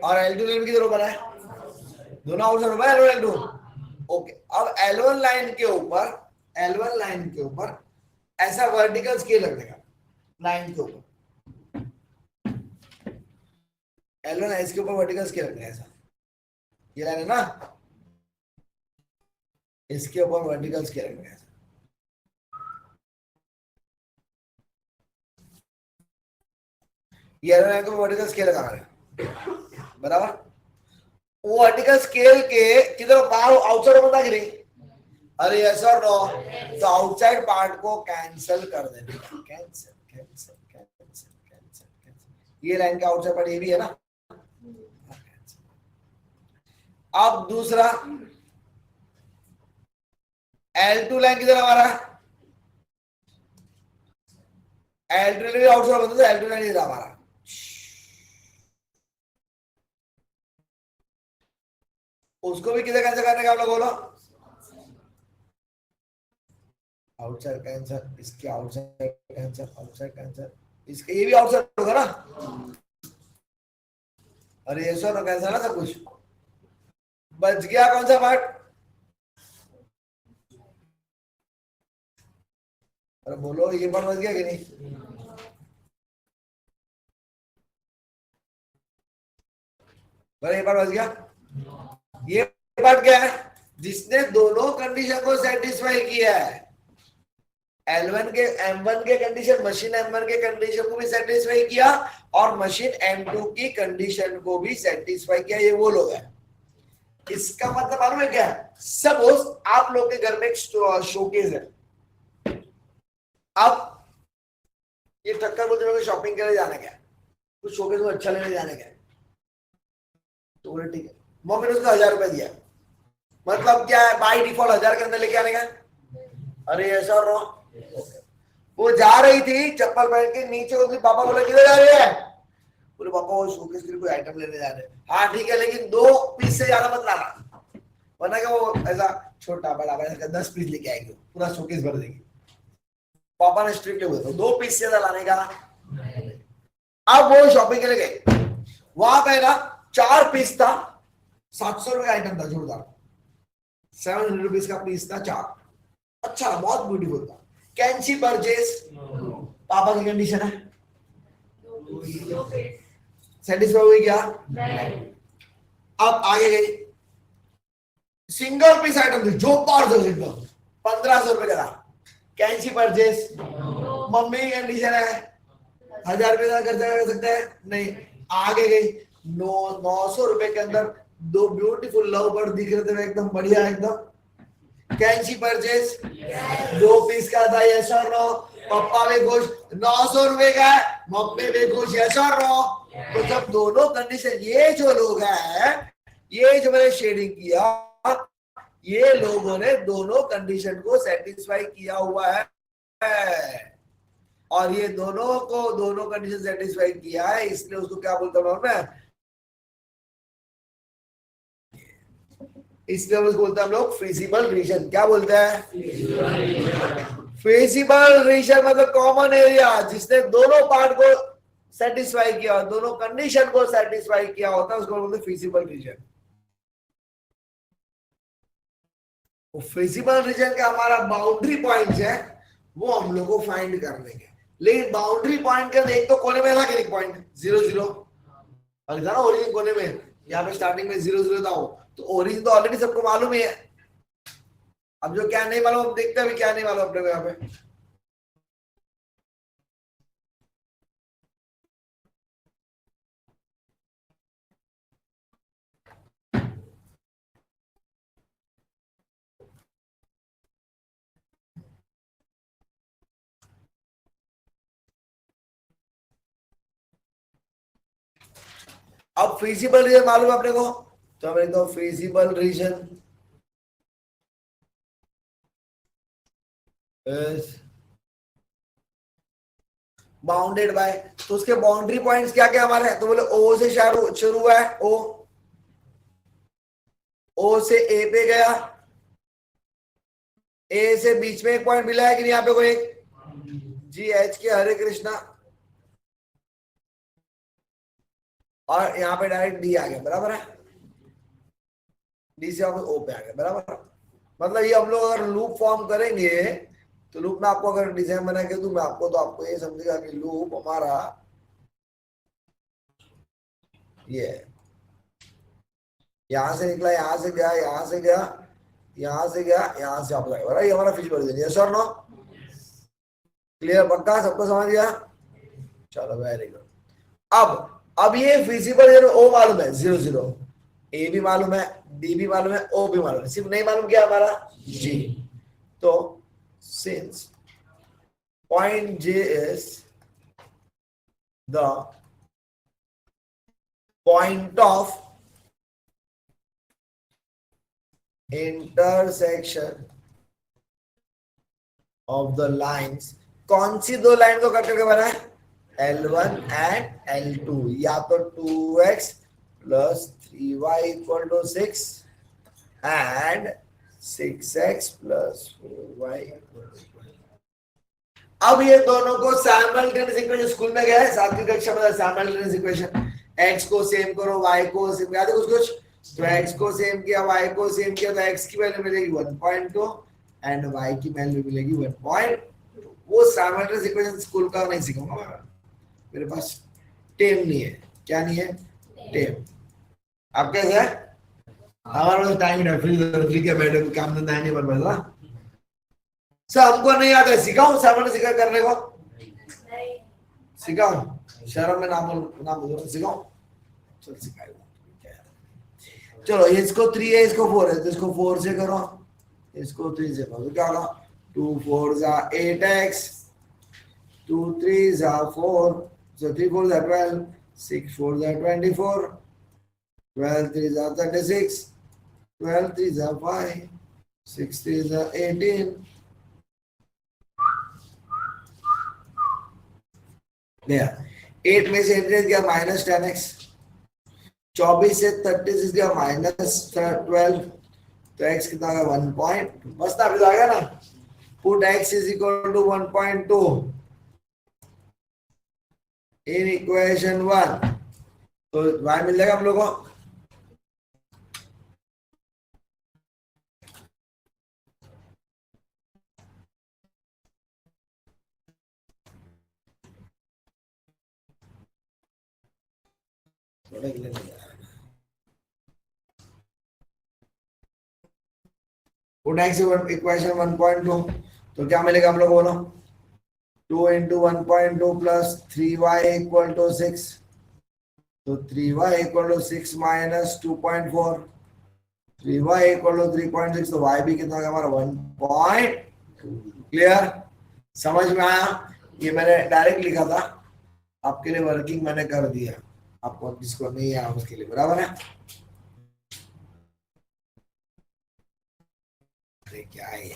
और L2 लाइन किधर ओपन है, दोनों आउटसाइड ओपन है, L1 L2। ओके, अब L1 लाइन के ऊपर, L1 लाइन के ऊपर ऐसा वर्टिकल स्केल रखने का, लाइन के ऊपर L1 है, इसके ऊपर वर्टिकल स्केल रखना है ऐसा, ये लाइन है ना, इसके ऊपर वर्टिकल स्केल रखना है ऐसा, ये लाइन के ऊपर वर्टिकल स्केल लगा रहे हैं बराबर। वो वर्टिकल स्केल के किधर बाहर आउटसाइड बनता कि नहीं, अरे यस और नो, तो आउटसाइड पार्ट को कैंसिल कर देने का, कैंसिल कैंसिल कैंसिल कैंसिल। ये लाइन का आउटसाइड पार्ट ये भी है ना। अब दूसरा L2 लाइन किधर हमारा, L2 लाइन भी आउटसाइड बनता है, L2 लाइन इधर हमारा, उसको भी किधर कैंसिल करने का आप लोग बोलो, आउटसाइड कैंसिल, इसके आउटसाइड कैंसिल, आउटसाइड कैंसिल, इसके ये भी आउटसाइड होगा ना। अरे ये सर कैंसिल ना सब कुछ, बच गया कौन सा पार्ट, अरे बोलो ये पार्ट बच गया कि नहीं, ये पार्ट बच गया। ये पार्ट क्या है, जिसने दोनों कंडीशन को सेटिस्फाई किया है, L1 के M1 के कंडीशन, मशीन M1 के कंडीशन को भी सेटिस्फाई किया और मशीन M2 की कंडीशन को भी सेटिस्फाई किया, ये वो लोग हैं। इसका मतलब मालूम है क्या, सपोज आप लोग के घर में एक शोकेस है, अब ये टक्कर बोलते हैं शॉपिंग करने जाना क्या, कुछ शोकेस को अच्छा लेने जाने क्या, तो बोले ठीक है, मम्मी ने उसको 1000 रुपए दिया, मतलब क्या है, बाई डिफॉल्ट 1000 के अंदर लेके आने का। अरे ऐसा और वो जा रही थी चप्पल पहन के नीचे, उसके पापा बोले किधर जा रही है, बोले पापा वो शोकेस के लिए कोई आइटम लेने जा रहे हैं। हाँ ठीक है, लेकिन 2 पीस से ज्यादा मत लाना, वरना क्या वो ऐसा छोटा बड़ा बड़ा 10 पीस लेके आएगी, पूरा शोकेस भर देगी। पापा ने स्ट्रिक्टली बोला 2 पीस से ज्यादा लाने का। अब वो शॉपिंग के लिए गए, वहां पे ना 4 पीस था, 700 रुपए का आइटम था, जोरदार 700 रुपीज का पीस था 4, अच्छा बहुत ब्यूटीफुल था। Can she purchase? पापा की कंडीशन है, सेटिस्फाई हुई क्या? अब आगे गई, सिंगल पीस आइटम थी, जोरदार था एकदम, 1500 रुपए का। Can she purchase? मम्मी की कंडीशन है, 1000 रुपए का खर्चा कर सकते हैं नहीं। आगे गई, 900 रुपए के अंदर 2 ब्यूटीफुल लव बर्ड दिख रहे थे एकदम बढ़िया एकदम। Can she purchase? 2 पीस का था, यस और नो? पापा भी खुश, 900 रुपए का है, मम्मी भी खुश, यस और नो? तो जब दोनों कंडीशन, ये जो लोग हैं, ये जो मैंने शेडिंग किया, ये लोगों ने दोनों कंडीशन को सेटिस्फाई किया हुआ है, और ये दोनों कंडीशन सेटिस्फाई किया है, इसलिए उसको क्या बोलता हूं मैं, इसलिए उसको बोलते हैं हम लोग फिजिबल रीजन। क्या बोलते हैं? फिजिबल रीजन मतलब कॉमन एरिया जिसने दोनों पार्ट को सेटिस्फाई किया, दोनों कंडीशन को सेटिस्फाई किया होता है, उसको बोलते हैं फिजिबल रीजन। फिजिबल रीजन का हमारा बाउंड्री पॉइंट्स है, वो हम लोग को फाइंड करने के, लेकिन बाउंड्री पॉइंट का एक तो कोने में था कि एक पॉइंट 0 0, और ना ओरिजिन कोने में, यहाँ पे स्टार्टिंग में 0 0 था, तो ओरिजिन तो ऑलरेडी सबको मालूम ही है। अब जो क्या नहीं मालूम, देखते हैं अभी क्या नहीं मालूम अपने को यहाँ पे। अब फिजिबल रीजन मालूम है अपने को, तो हमें तो फिजिबल रीजन बाउंडेड बाय, तो उसके बाउंड्री पॉइंट्स क्या क्या हमारे हैं, तो बोले ओ से शुरू हुआ है, ओ से ए पे गया, ए से बीच में एक पॉइंट मिला है कि नहीं, यहाँ पे कोई एक जी एच के, हरे कृष्णा, और यहाँ पे डायरेक्ट डी आ गया, बराबर है, डी से ओ पे आ गया, बराबर। मतलब ये हम लोग अगर लूप फॉर्म करेंगे, तो लूप में आपको अगर डिजाइन बना के दूं मैं आपको, तो आपको ये समझेगा कि लूप हमारा ये यहां से निकला, यहां से गया, यहां से गया, यहां से गया, यहां से आप जाएगा, ये हमारा फिजिबल रीजन। यस और नो? क्लियर? पक्का? सबको समझ गया? चलो वेरी गुड। अब ये फिजिबल रीजन ओ मालूम है 0 0, ए भी मालूम है, डी भी मालूम है, ओ भी मालूम है, सिर्फ नहीं मालूम क्या हमारा जी। तो since point J is the point of intersection of the lines, कौन सी 2 लाइन को कट करके बना है? L1 and L2, या तो 2x plus 3y equal to 6 and 6x plus 4y equal to 12। अब ये दोनों को साइमल्टेनियस इक्वेशन स्कूल में गया है, 7वीं कक्षा में साइमल्टेनियस इक्वेशन, x को सेम करो, y को सेम, याद है कुछ, तो x को सेम किया, y को सेम किया, तो x की वैल्यू मिलेगी 1.2 एंड y की वैल्यू मिलेगी 1.2। वो साइमल्टेनियस इक्वेशन स्कूल का नहीं सीखूंगा मैं, मेरे पास टेम नहीं है। क्या नहीं है? टेम। आप कैसे है? हमारे पास टाइम है, फ्री के बैठे काम धंधा है नहीं बन रहा सर, हमको नहीं आता है, सिखाऊं सामने सिखा करने को, सिखाऊं, शर्म में नाम बोलो, सिखाऊं, चल सिखाएगा। चलो इसको 3 है, इसको 4 है, तो इसको 4 से करो, इसको 3 से करो, क्या होगा? 2 4 8x, 2 3 4, so 3 4 12, 6 4 24, 12 3 36, 12 3s are 5, 6 3s are 18. Yeah. 8 में से 8 गया -10x, 24 से 36 गया -12, तो x कितना होगा 1 पॉइंट, बस ना अभी तो आ गया ना, put x is equal to 1.2 in equation 1, तो y मिल जाएगा हम लोग को पुट x इक्वेशन 1.2, तो क्या मिलेगा हम लोग बोलो, 2 into 1.2 plus 3y equal to 6, तो 3y equal to 6 minus 2.4, 3y equal to 3.6, तो y भी कितना होगा हमारा 1. क्लियर, समझ में आया? ये मैंने डायरेक्ट लिखा था, आपके लिए वर्किंग मैंने कर दिया, आपको जिसको नहीं आया उसके लिए, बराबर है? अरे क्या है ये,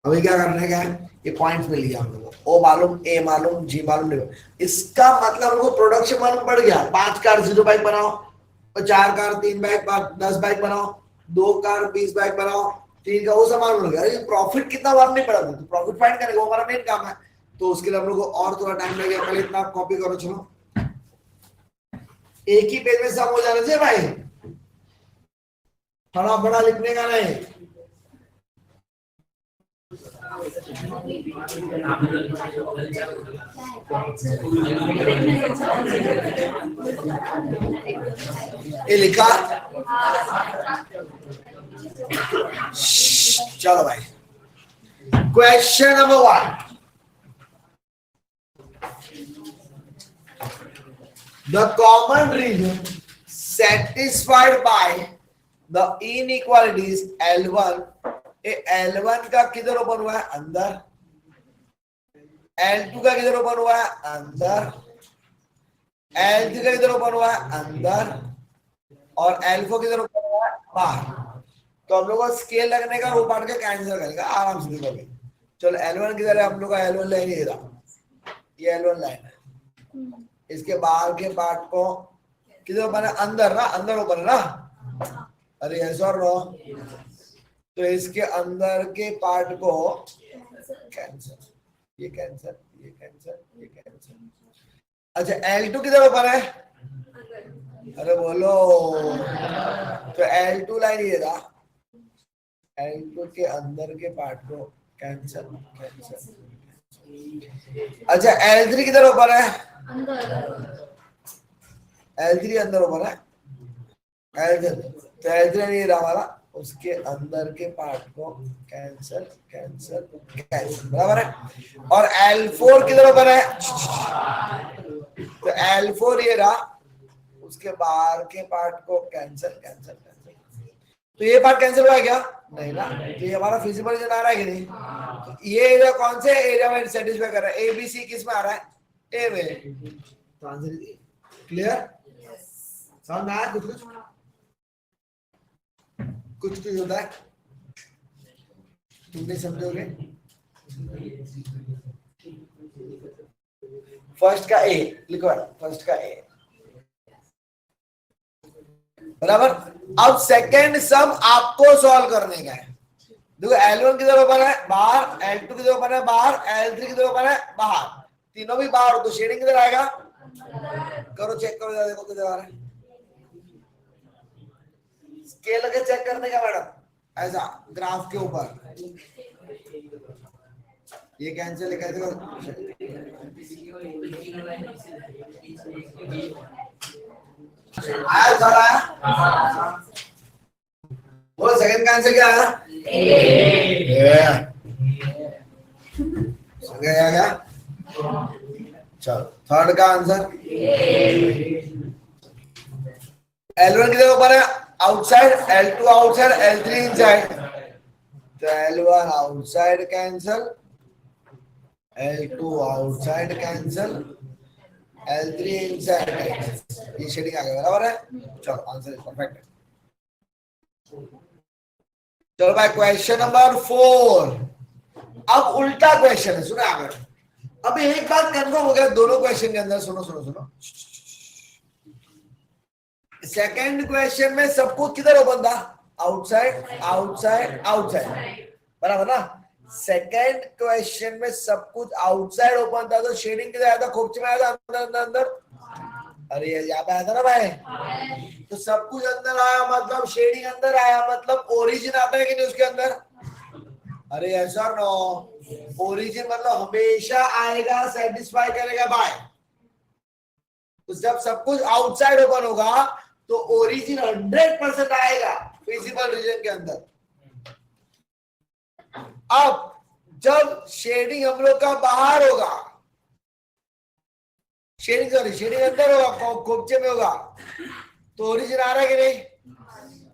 अभी क्या करने का है, ये पॉइंट्स में लिया हम लोग, ओ मालूम, ए मालूम, जी मालूम नहीं, इसका मतलब हम लोग प्रोडक्शन मालूम पड़ गया, 5 कार 0 बाइक बनाओ, और 4 कार 3 बाइक 10 बाइक बनाओ, 2 कार 20 बाइक बनाओ, 3 का वो सब मालूम हो गया, प्रॉफिट कितना बार नहीं पड़ा था, तो प्रॉफिट फाइंड करेंगे, वो हमारा मेन काम है, तो उसके लिए हम लोग को और थोड़ा टाइम लगेगा, पहले इतना कॉपी करो, चलो एक ही पेज में सब हो जाना चाहिए भाई, बड़ा बड़ा लिखने का नहीं। ये लिखा, चलो भाई, question number 1, the common region satisfied by the inequalities L1, L1 का किधर ओपन हुआ है, अंदर, L2 का किधर ओपन हुआ है, अंदर, L3 का किधर ओपन हुआ है, अंदर, और L4 किधर ओपन हुआ है, बाहर, तो हम लोग को स्केल लगने का वो पार्ट का कैंसिल करेगा, आराम से देखोगे। चलो L1 किधर है, हम लोग का L1 लाइन ये रहा, ये L1 लाइन है, इसके बाहर के पार्ट को किधर ओपन है, अंदर ना, अंदर ओपन है ना, अरे यस और नो, तो इसके अंदर के पार्ट को कैंसिल, ये कैंसिल, ये कैंसिल, ये कैंसिल। अच्छा L2 किधर ओपन है, अरे बोलो, तो L2 लाइन ये रहा, L2 के अंदर के पार्ट को कैंसिल, कैंसिल। अच्छा L3 किधर ओपन है, L3 अंदर ओपन है, तो L3 नहीं रहा हमारा, उसके अंदर के पार्ट को कैंसिल, कैंसिल, कैंसिल, बराबर है, और L4 किधर ओपन है, तो L4 ये रहा, उसके बाहर के पार्ट को कैंसिल, कैंसिल, कैंसिल, तो ये पार्ट कैंसिल हुआ क्या, नहीं ना, तो ये हमारा फिजिबल रीजन आ रहा है कि नहीं, तो ये एरिया कौन से एरिया में सेटिस्फाई कर रहा है, ABC किस में आ रहा है, ए में, तो आंसर क्लियर, समझ में आया? कुछ कुछ होता है, तुम नहीं समझोगे, फर्स्ट का ए लिखो, फर्स्ट का ए, बराबर। अब सेकेंड सम आपको सॉल्व करने का है, देखो L1 किधर ओपन है, बाहर, L2 किधर ओपन है, बाहर, L3 किधर ओपन है, बाहर, तीनों भी बाहर, तो शेडिंग किधर आएगा, करो चेक करो, देखो किधर आ रहा है, स्केल लगे चेक करने का मैडम, ऐसा ग्राफ के ऊपर, ये कैंसिल कैसे आया, सर आया, वो सेकंड का आंसर क्या आया, गया, चलो थर्ड का आंसर, L1 किधर ऊपर है, outside, L2 outside, L3 inside, तो L1 outside cancel, L2 outside cancel, L3 inside cancel, ये शेडिंग आ गया बराबर है। चलो आंसर इज परफेक्ट है। चलो भाई क्वेश्चन नंबर 4। अब उल्टा क्वेश्चन है, सुनो आगे। अब एक बात कंफर्म हो गया दोनों क्वेश्चन के अंदर, सुनो सुनो सुनो। सेकंड क्वेश्चन में सब कुछ किधर ओपन था? आउटसाइड आउटसाइड आउटसाइड, बराबर ना। सेकंड क्वेश्चन में सब कुछ आउटसाइड ओपन था, तो शेडिंग किधर आया था? खोपचे में आया था, अंदर अंदर अंदर। अरे यहाँ पे आया था ना भाई, तो सब कुछ अंदर आया मतलब शेडिंग अंदर आया, मतलब ओरिजिन आता है कि नहीं उसके अंदर? अरे ऐसा नो, ओरिजिन मतलब हमेशा आएगा, सेटिस्फाई करेगा बाय। तो जब सब कुछ आउटसाइड ओपन होगा तो ओरिजिन 100% आएगा फिजिबल रीजन के अंदर। अब जब शेडिंग हम लोग का बाहर होगा, शेडिंग अंदर होगा, खोपचे में होगा, तो ओरिजिन आ रहा है कि नहीं?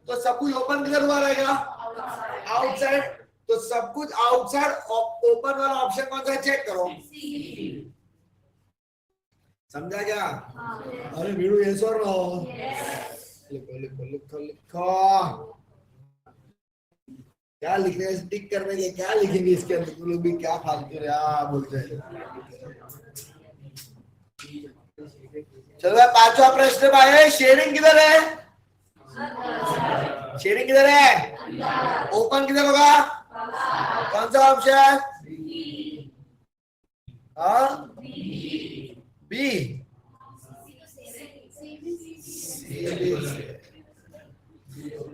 तो सब कुछ ओपन किधर हुआ रहेगा? आउटसाइड। तो सब कुछ आउटसाइड ओपन वाला ऑप्शन कौन सा है? चेक करो, समझा क्या? अरे वीडियो ये सर लिखो लिखो लिखो लिखो, क्या लिखने है? टिक करने के क्या लिखेंगे इसके अंदर? तुम लोग भी क्या फालतू बोलते हैं। चलो भाई पांचवा प्रश्न भाई, शेडिंग किधर है? शेडिंग किधर है? ओपन किधर होगा? कौन सा ऑप्शन? हाँ बी।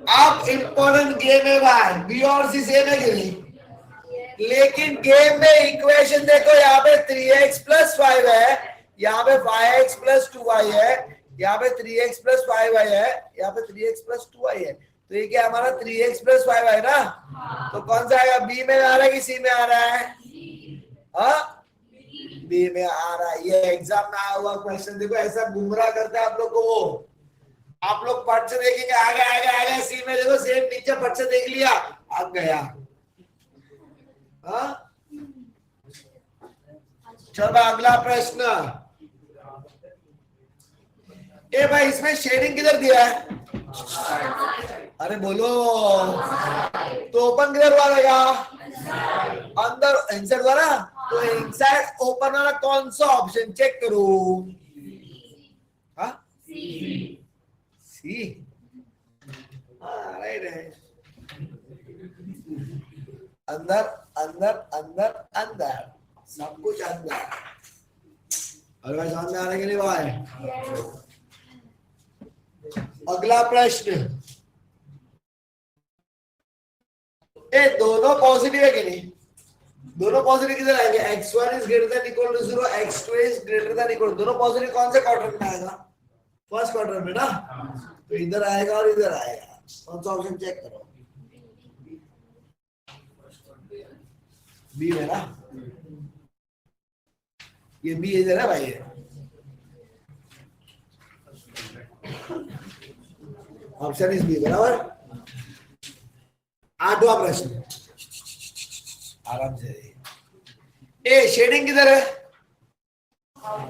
अब इंपॉर्टेंट गेम है भाई, बी और सी सेम है कि नहीं? लेकिन गेम में इक्वेशन देखो, यहाँ पे 3x + 5 है, यहाँ पे 5x + 2y है, यहाँ पे 3x + 5y है, यहाँ पे 3x + 2y है। तो ये क्या हमारा 3x + 5y ना? तो कौन सा आएगा? बी में आ रहा है कि सी में आ रहा है? हाँ बी में आ रहा है। ये एग्जाम में आया हुआ क्वेश्चन, देखो ऐसा गुमराह करता है आप लोग को वो। आप लोग पढ़ से देखेंगे आगे आगे आगे, सी में देखो सेम नीचे पढ़ से देख लिया, आ गया। हाँ चलो अगला प्रश्न। ए भाई इसमें शेडिंग किधर दिया है? अरे बोलो, तो ओपन किधर हुआ रहेगा? अंदर, इनसाइड हुआ ना? तो इनसाइड ओपन वाला कौन सा ऑप्शन? चेक करो। हाँ सी, राइट है। अंदर अंदर अंदर अंदर, सब कुछ अंदर। और भाई समझ में आ रहा है कि नहीं भाई? अगला प्रश्न, ए दोनों पॉजिटिव है कि नहीं? दोनों पॉजिटिव किधर आएंगे? x1 = 0, x2 > दोनों पॉजिटिव कौन से क्वाड्रेंट में आएगा? फर्स्ट क्वाड्रेंट में ना। तो इधर आएगा और इधर आएगा, कौन सा ऑप्शन? चेक करो, बी है ना? ये बी इधर है भाई, ऑप्शन इज बी, बराबर। आठवां प्रश्न, आराम से। ए शेडिंग किधर है?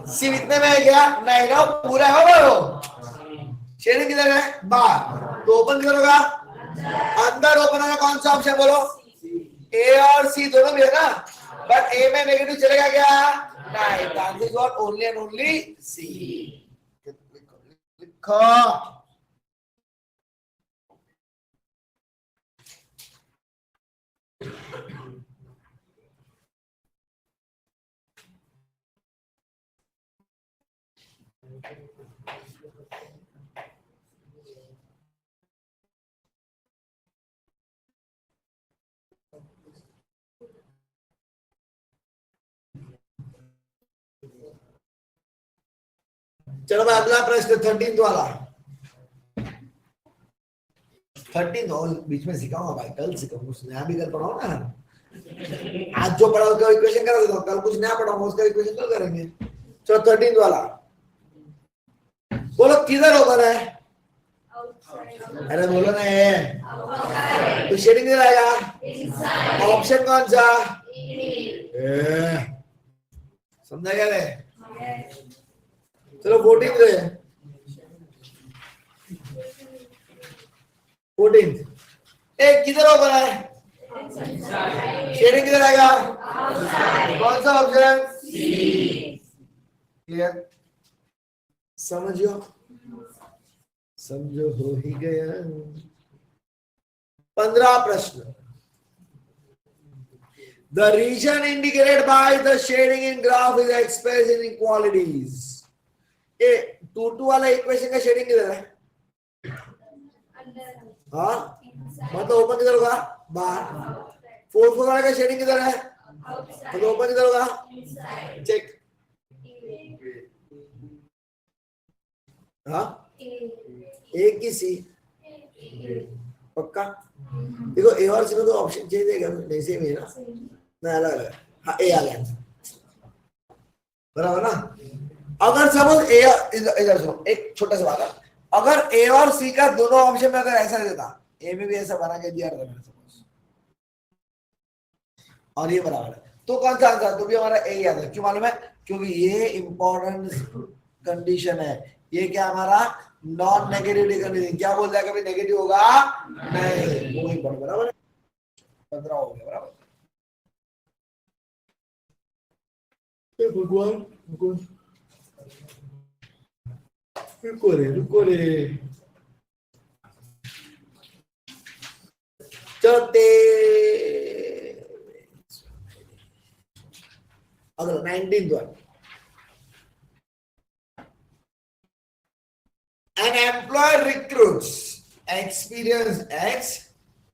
सिर्फ इतने में है क्या? नहीं ना, पूरा है वो। शेडिंग किधर है? बाहर। तो ओपन किधर होगा? अंदर ओपन होगा, कौन सा ऑप्शन बोलो? ए और सी दोनों भी है ना, बट ए में नेगेटिव चलेगा क्या? नहीं, answer is only and only C. लिखो चलो भाई अगला प्रश्न 13th वाला। 13 और बीच में सिखाऊंगा भाई, कल सिखाऊंगा, कुछ नया भी कर पढ़ाओ ना। आज जो पढ़ा उसका इक्वेशन करा देता हूँ, कल कुछ नया पढ़ाऊंगा उसका इक्वेशन तो करेंगे। चलो 13th वाला बोलो, किधर ओपन है? अरे बोलो ना ये, तो शेडिंग किधर आएगा? ऑप्शन कौन सा? समझा क्या है? चलो 14 जो है 14 एक किधर ओपन है? शेडिंग किधर आएगा? कौन सा ऑप्शन? क्लियर? समझो समझो हो ही गया। 15 प्रश्न। The region indicated by the shading in graph is expressed in inequalities. ये 2 वाला इक्वेशन का शेडिंग किधर है? हाँ मतलब ओपन किधर होगा? बाहर। 4 वाला का शेडिंग किधर है? मतलब ओपन किधर होगा? चेक। हाँ एक की सी पक्का? देखो ए और सी में तो ऑप्शन चेंज है क्या? नहीं सेम है ना? नहीं अलग अलग। हाँ ए आ गया बराबर ना? अगर सपोज ए इधर सुनो एक छोटा सा बात है, अगर ए और सी का दोनों ऑप्शन में अगर ऐसा देता, ए में भी ऐसा बना के दिया था सपोज और ये बराबर है, तो कौन सा आंसर? तो भी हमारा ए याद है। क्यों मालूम है? क्योंकि ये इंपॉर्टेंट कंडीशन है। ये क्या हमारा नॉन नेगेटिव कंडीशन। क्या बोल रहा है? कभी नेगेटिव होगा नहीं, वही बराबर है। 15 हो गया बराबर। भगवान रुको रे चलते। अगला 19th one. An employer recruits experienced X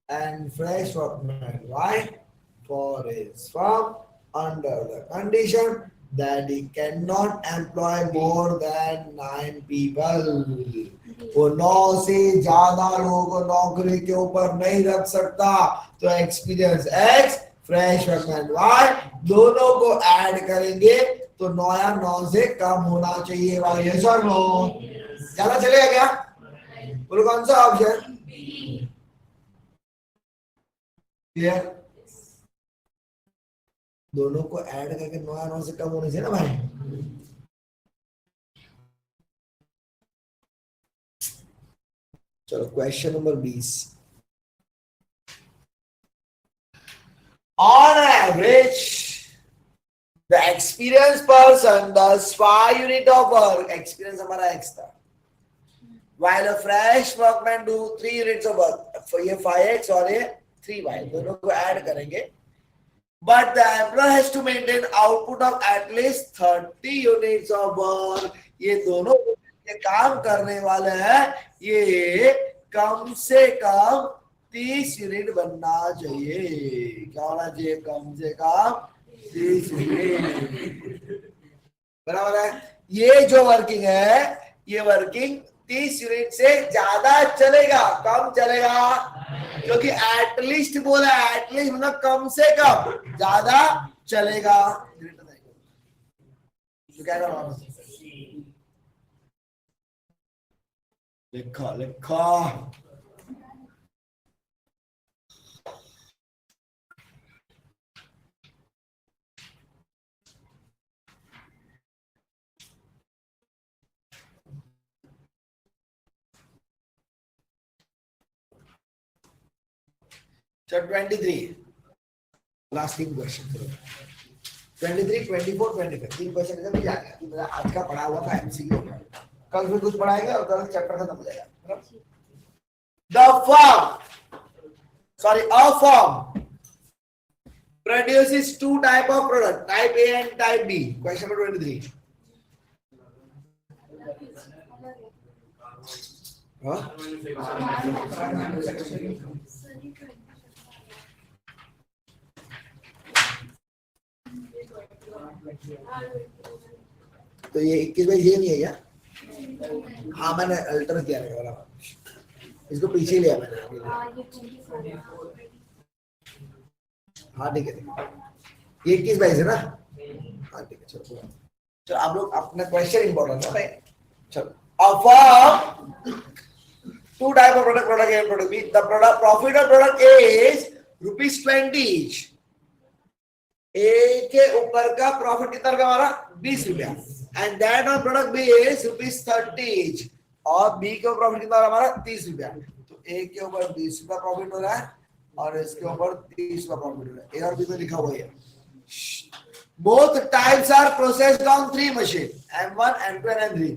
and fresh workman Y for his firm under the condition that he cannot employ more than 9 people. वो 9 से ज्यादा लोगों को नौकरी के ऊपर नहीं रख सकता। तो experience X fresh workman Y दोनों को ऐड करेंगे तो 9 या 9 से कम होना चाहिए। वाई यस और नो? ज्यादा चलेगा क्या? बोलो कौन सा ऑप्शन? क्लियर? दोनों को ऐड करके 9 या 9 से कम होने से ना भाई। चलो question number 20। On average, the experienced person does 5 units of work. Experience हमारा X था. While a fresh workman do 3 units of work. ये 5x और ये 3y दोनों को ऐड करेंगे. But the employer has to maintain output of at least 30 units of work. ये दोनों ये काम करने वाले हैं, ये कम से कम 30 यूनिट बनना चाहिए। क्या होना चाहिए? कम से कम 30 यूनिट बराबर है। ये जो वर्किंग है ये वर्किंग 30 यूनिट से ज्यादा चलेगा कम चलेगा? क्योंकि एटलीस्ट बोला, एटलीस्ट मतलब कम से कम, ज्यादा चलेगा। लिखा लिखा So 23 last 3 क्वेश्चन। 23, 24, 25 3 क्वेश्चन का भी आ गया। आज का पढ़ा हुआ था एमसीक्यू, कल फिर कुछ पढ़ाएंगे और कल चैप्टर खत्म हो जाएगा। A firm produces 2 type of product, type A and type B. Question number 23. तो ये 21 बाई ये नहीं है क्या? हाँ मैंने अल्टर किया है, इसको पीछे लिया मैंने। हाँ ठीक है, ये 21 बाई है ना? हाँ ठीक है चलो चलो आप लोग अपना क्वेश्चन इंपॉर्टेंट है भाई। चलो offer 2 type of product A and product B. The product profit of product A is ₹20 each. A के ऊपर का प्रॉफिट कितना रुपया हमारा 20 रुपया and that on product B is ₹30 और बी के ऊपर प्रॉफिट कितना हमारा 30 रुपया। तो ए के ऊपर 20 रुपया प्रॉफिट हो रहा है और इसके ऊपर 30 रुपया प्रॉफिट हो रहा है। ए और बी में लिखा हुआ है both types are processed on 3 machine M1 M2 and M3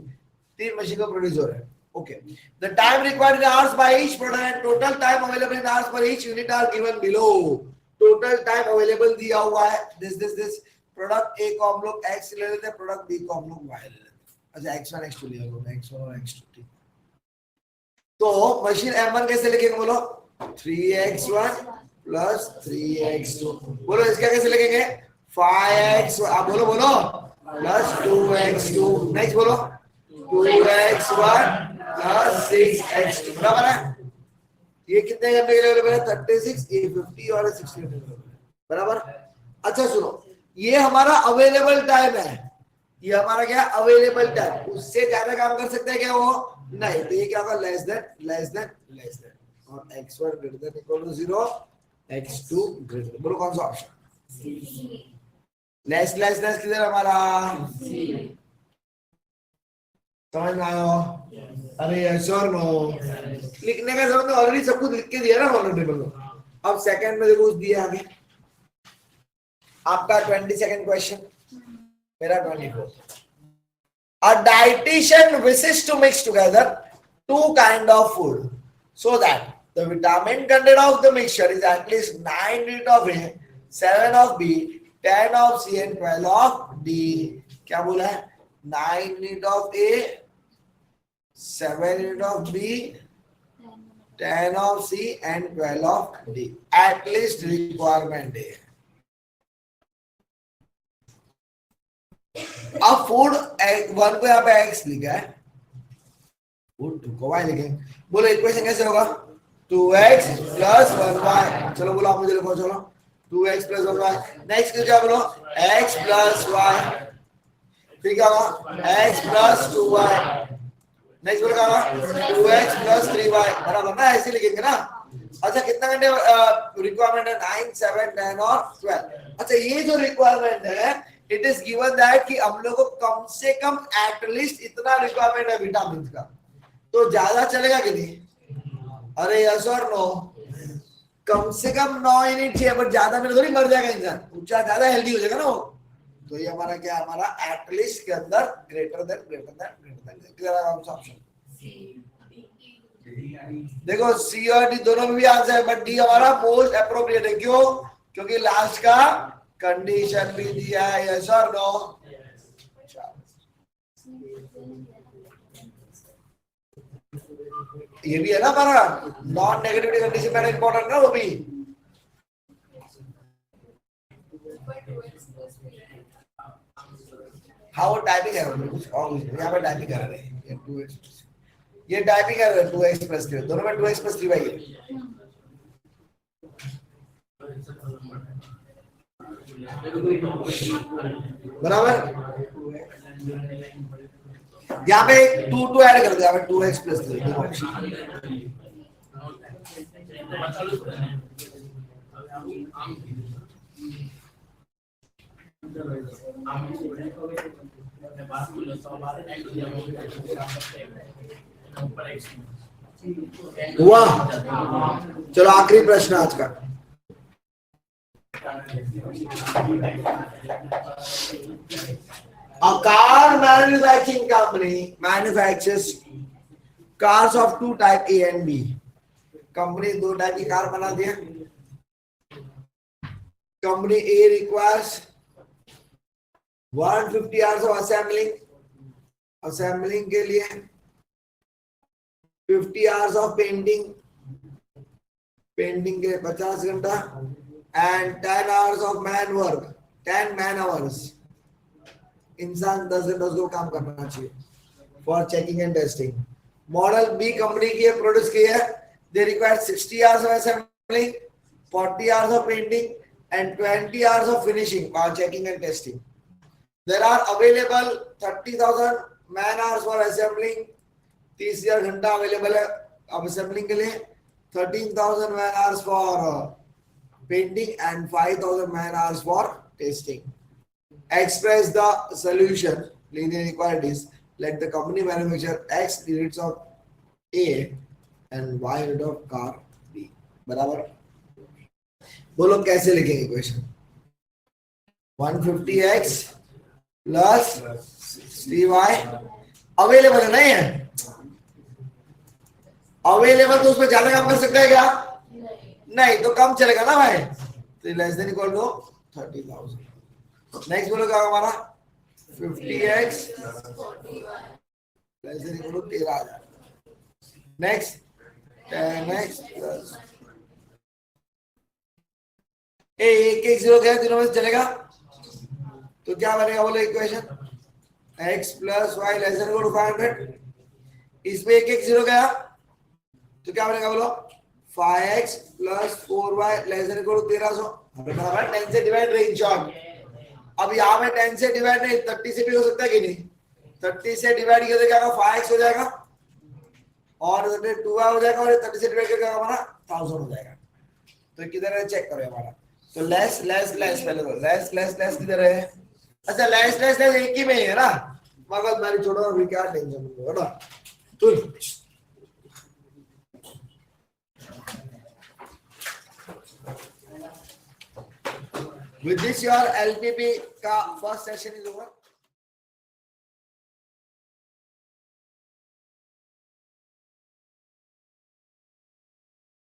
3 machine को प्रोड्यूस हो रहा है। Okay, the time required in hours by each product and total time available in hours per each unit are given below। total time available दिया हुआ है this प्रोडक्ट ए को हम लोग x ले लेते हैं, प्रोडक्ट बी को हम लोग y ले लेते हैं। अच्छा x1 x2 लिया लोग x1 और x2 ठीक। तो मशीन M1 कैसे लिखेंगे बोलो 3x1 प्लस 3x2 बोलो इसका कैसे लिखेंगे 5x आप बोलो प्लस 2x2 नेक्स्ट बोलो 2x1 प्लस 6x2 बराबर है। ये कितने घंटे के लिए है 36 ये 50 और 60 बराबर। अच्छा सुनो ये हमारा अवेलेबल टाइम है, ये हमारा क्या अवेलेबल टाइम, उससे ज्यादा काम कर सकते हैं क्या वो नहीं। तो ये क्या होगा लेस देन और x1 greater than equal to 0 x2 greater. बोलो कौन सा ऑप्शन लेस किधर हमारा समझ में आयो। अरे यस और नो लिखने का जरूरत ऑलरेडी सब कुछ लिख के दिया ना कॉलम टेबल में। अब सेकंड में देखो दिया आगे आपका 22nd क्वेश्चन मेरा 24। A dietitian wishes to mix together 2 kind of food so that the vitamin content of the mixture is at least 9 unit of A, 7 of B, 10 of C and 12 of D। क्या बोला है 9 unit of A, 7 unit of B, 10 of C and 12 of D। At least requirement है। अब फूड 1 को यहाँ पे x लिखा है, फूड 2 को y लिखेंगे। बोलो इक्वेशन कैसे होगा 2x प्लस 1y। चलो बोलो आप मुझे लिखो चलो 2x प्लस 1y। नेक्स्ट क्या बोलो x प्लस y, फिर क्या होगा x प्लस 2y। नेक्स्ट बोलो क्या होगा 2x प्लस 3y बराबर ना, ऐसे लिखेंगे ना। अच्छा कितना घंटे रिक्वायरमेंट है 9, 7, 10 और 12। अच्छा ये जो रिक्वायरमेंट है इट इज गिवन दैट कि हम लोग को कम से कम एटलीस्ट इतना रिक्वायरमेंट है विटामिन का। तो ज्यादा चलेगा कि नहीं अरे यस और नो कम से कम 9 यूनिट चाहिए पर ज्यादा में थोड़ी मर जाएगा इंसान, ऊंचा ज्यादा हेल्दी हो जाएगा ना वो। तो ये हमारा क्या हमारा एटलीस्ट के अंदर ग्रेटर देन ऑप्शन देखो सी और डी दोनों में भी आंसर है बट डी हमारा मोस्ट अप्रोप्रिएट है। क्यों क्योंकि लास्ट का कंडीशन भी दिया है यस और नो। ये भी है ना हमारा नॉन नेगेटिविटी कंडीशन मेरा इंपॉर्टेंट ना वो भी। हाँ वो टाइपिंग है यहाँ पे टाइपिंग कर रहे हैं ये टाइपिंग कर रहे हैं 2x प्लस 3 दोनों में 2x प्लस 3y है बराबर। यहाँ पे 2 ऐड कर दो यहाँ पे 2x प्लस 3 हुआ। चलो आखिरी प्रश्न आज का A car manufacturing company manufactures cars of 2 type A and B। Company 2 type की कार बनाती है। Company A requires 150 hours of assembling के लिए 50 hours of पेंटिंग के 50 घंटा and 10 hours of man work 10 man hours। इंसान 10 घंटा उसको काम करना चाहिए for checking and testing. Model B company की है प्रोड्यूस की है they require 60 hours of assembling 40 hours of painting and 20 hours of finishing while checking and testing। there are available 30,000 man hours for assembling 30,000 घंटा अवेलेबल है अब असेंबलिंग के लिए 13,000 man hours for painting and 5,000 man hours for testing. Express the solution linear inequalities. Let the company manufacture X units of A and Y unit of car B. बराबर. बोलो कैसे लिखेंगे question? 150x plus 60y available है नहीं है? अवेलेबल तो उसमें ज्यादा काम कर सकता है क्या? नहीं तो कम चलेगा ना भाई. तो less than equal to 30,000. Next बोलो क्या हमारा 50x less than equal to 13,000. Next 10x plus एक एक जीरो क्या तीनों में से चलेगा तो क्या बनेगा बोलो equation x plus y less than equal to 500. इसमें एक एक जीरो गया तो क्या बनेगा बोलो 5x plus 4y less than equal to 1300. बराबर 10 से डिवाइड रही शॉर्ट. अब यहाँ में 10 से डिवाइड नहीं 30 से भी हो सकता है कि नहीं? 30 से डिवाइड किया तो क्या होगा 5x हो जाएगा और 2y हो जाएगा और 30 से डिवाइड करके हमारा 1000 हो जाएगा. तो किधर है चेक करो हमारा. तो लेस लेस लेस पहले तो लेस लेस लेस किधर है? अच्छा लेस लेस लेस एक ही में है ना. मगर मेरी छोड़ो अभी क्या टेंशन है ना. तो with this your LPP का first session is over.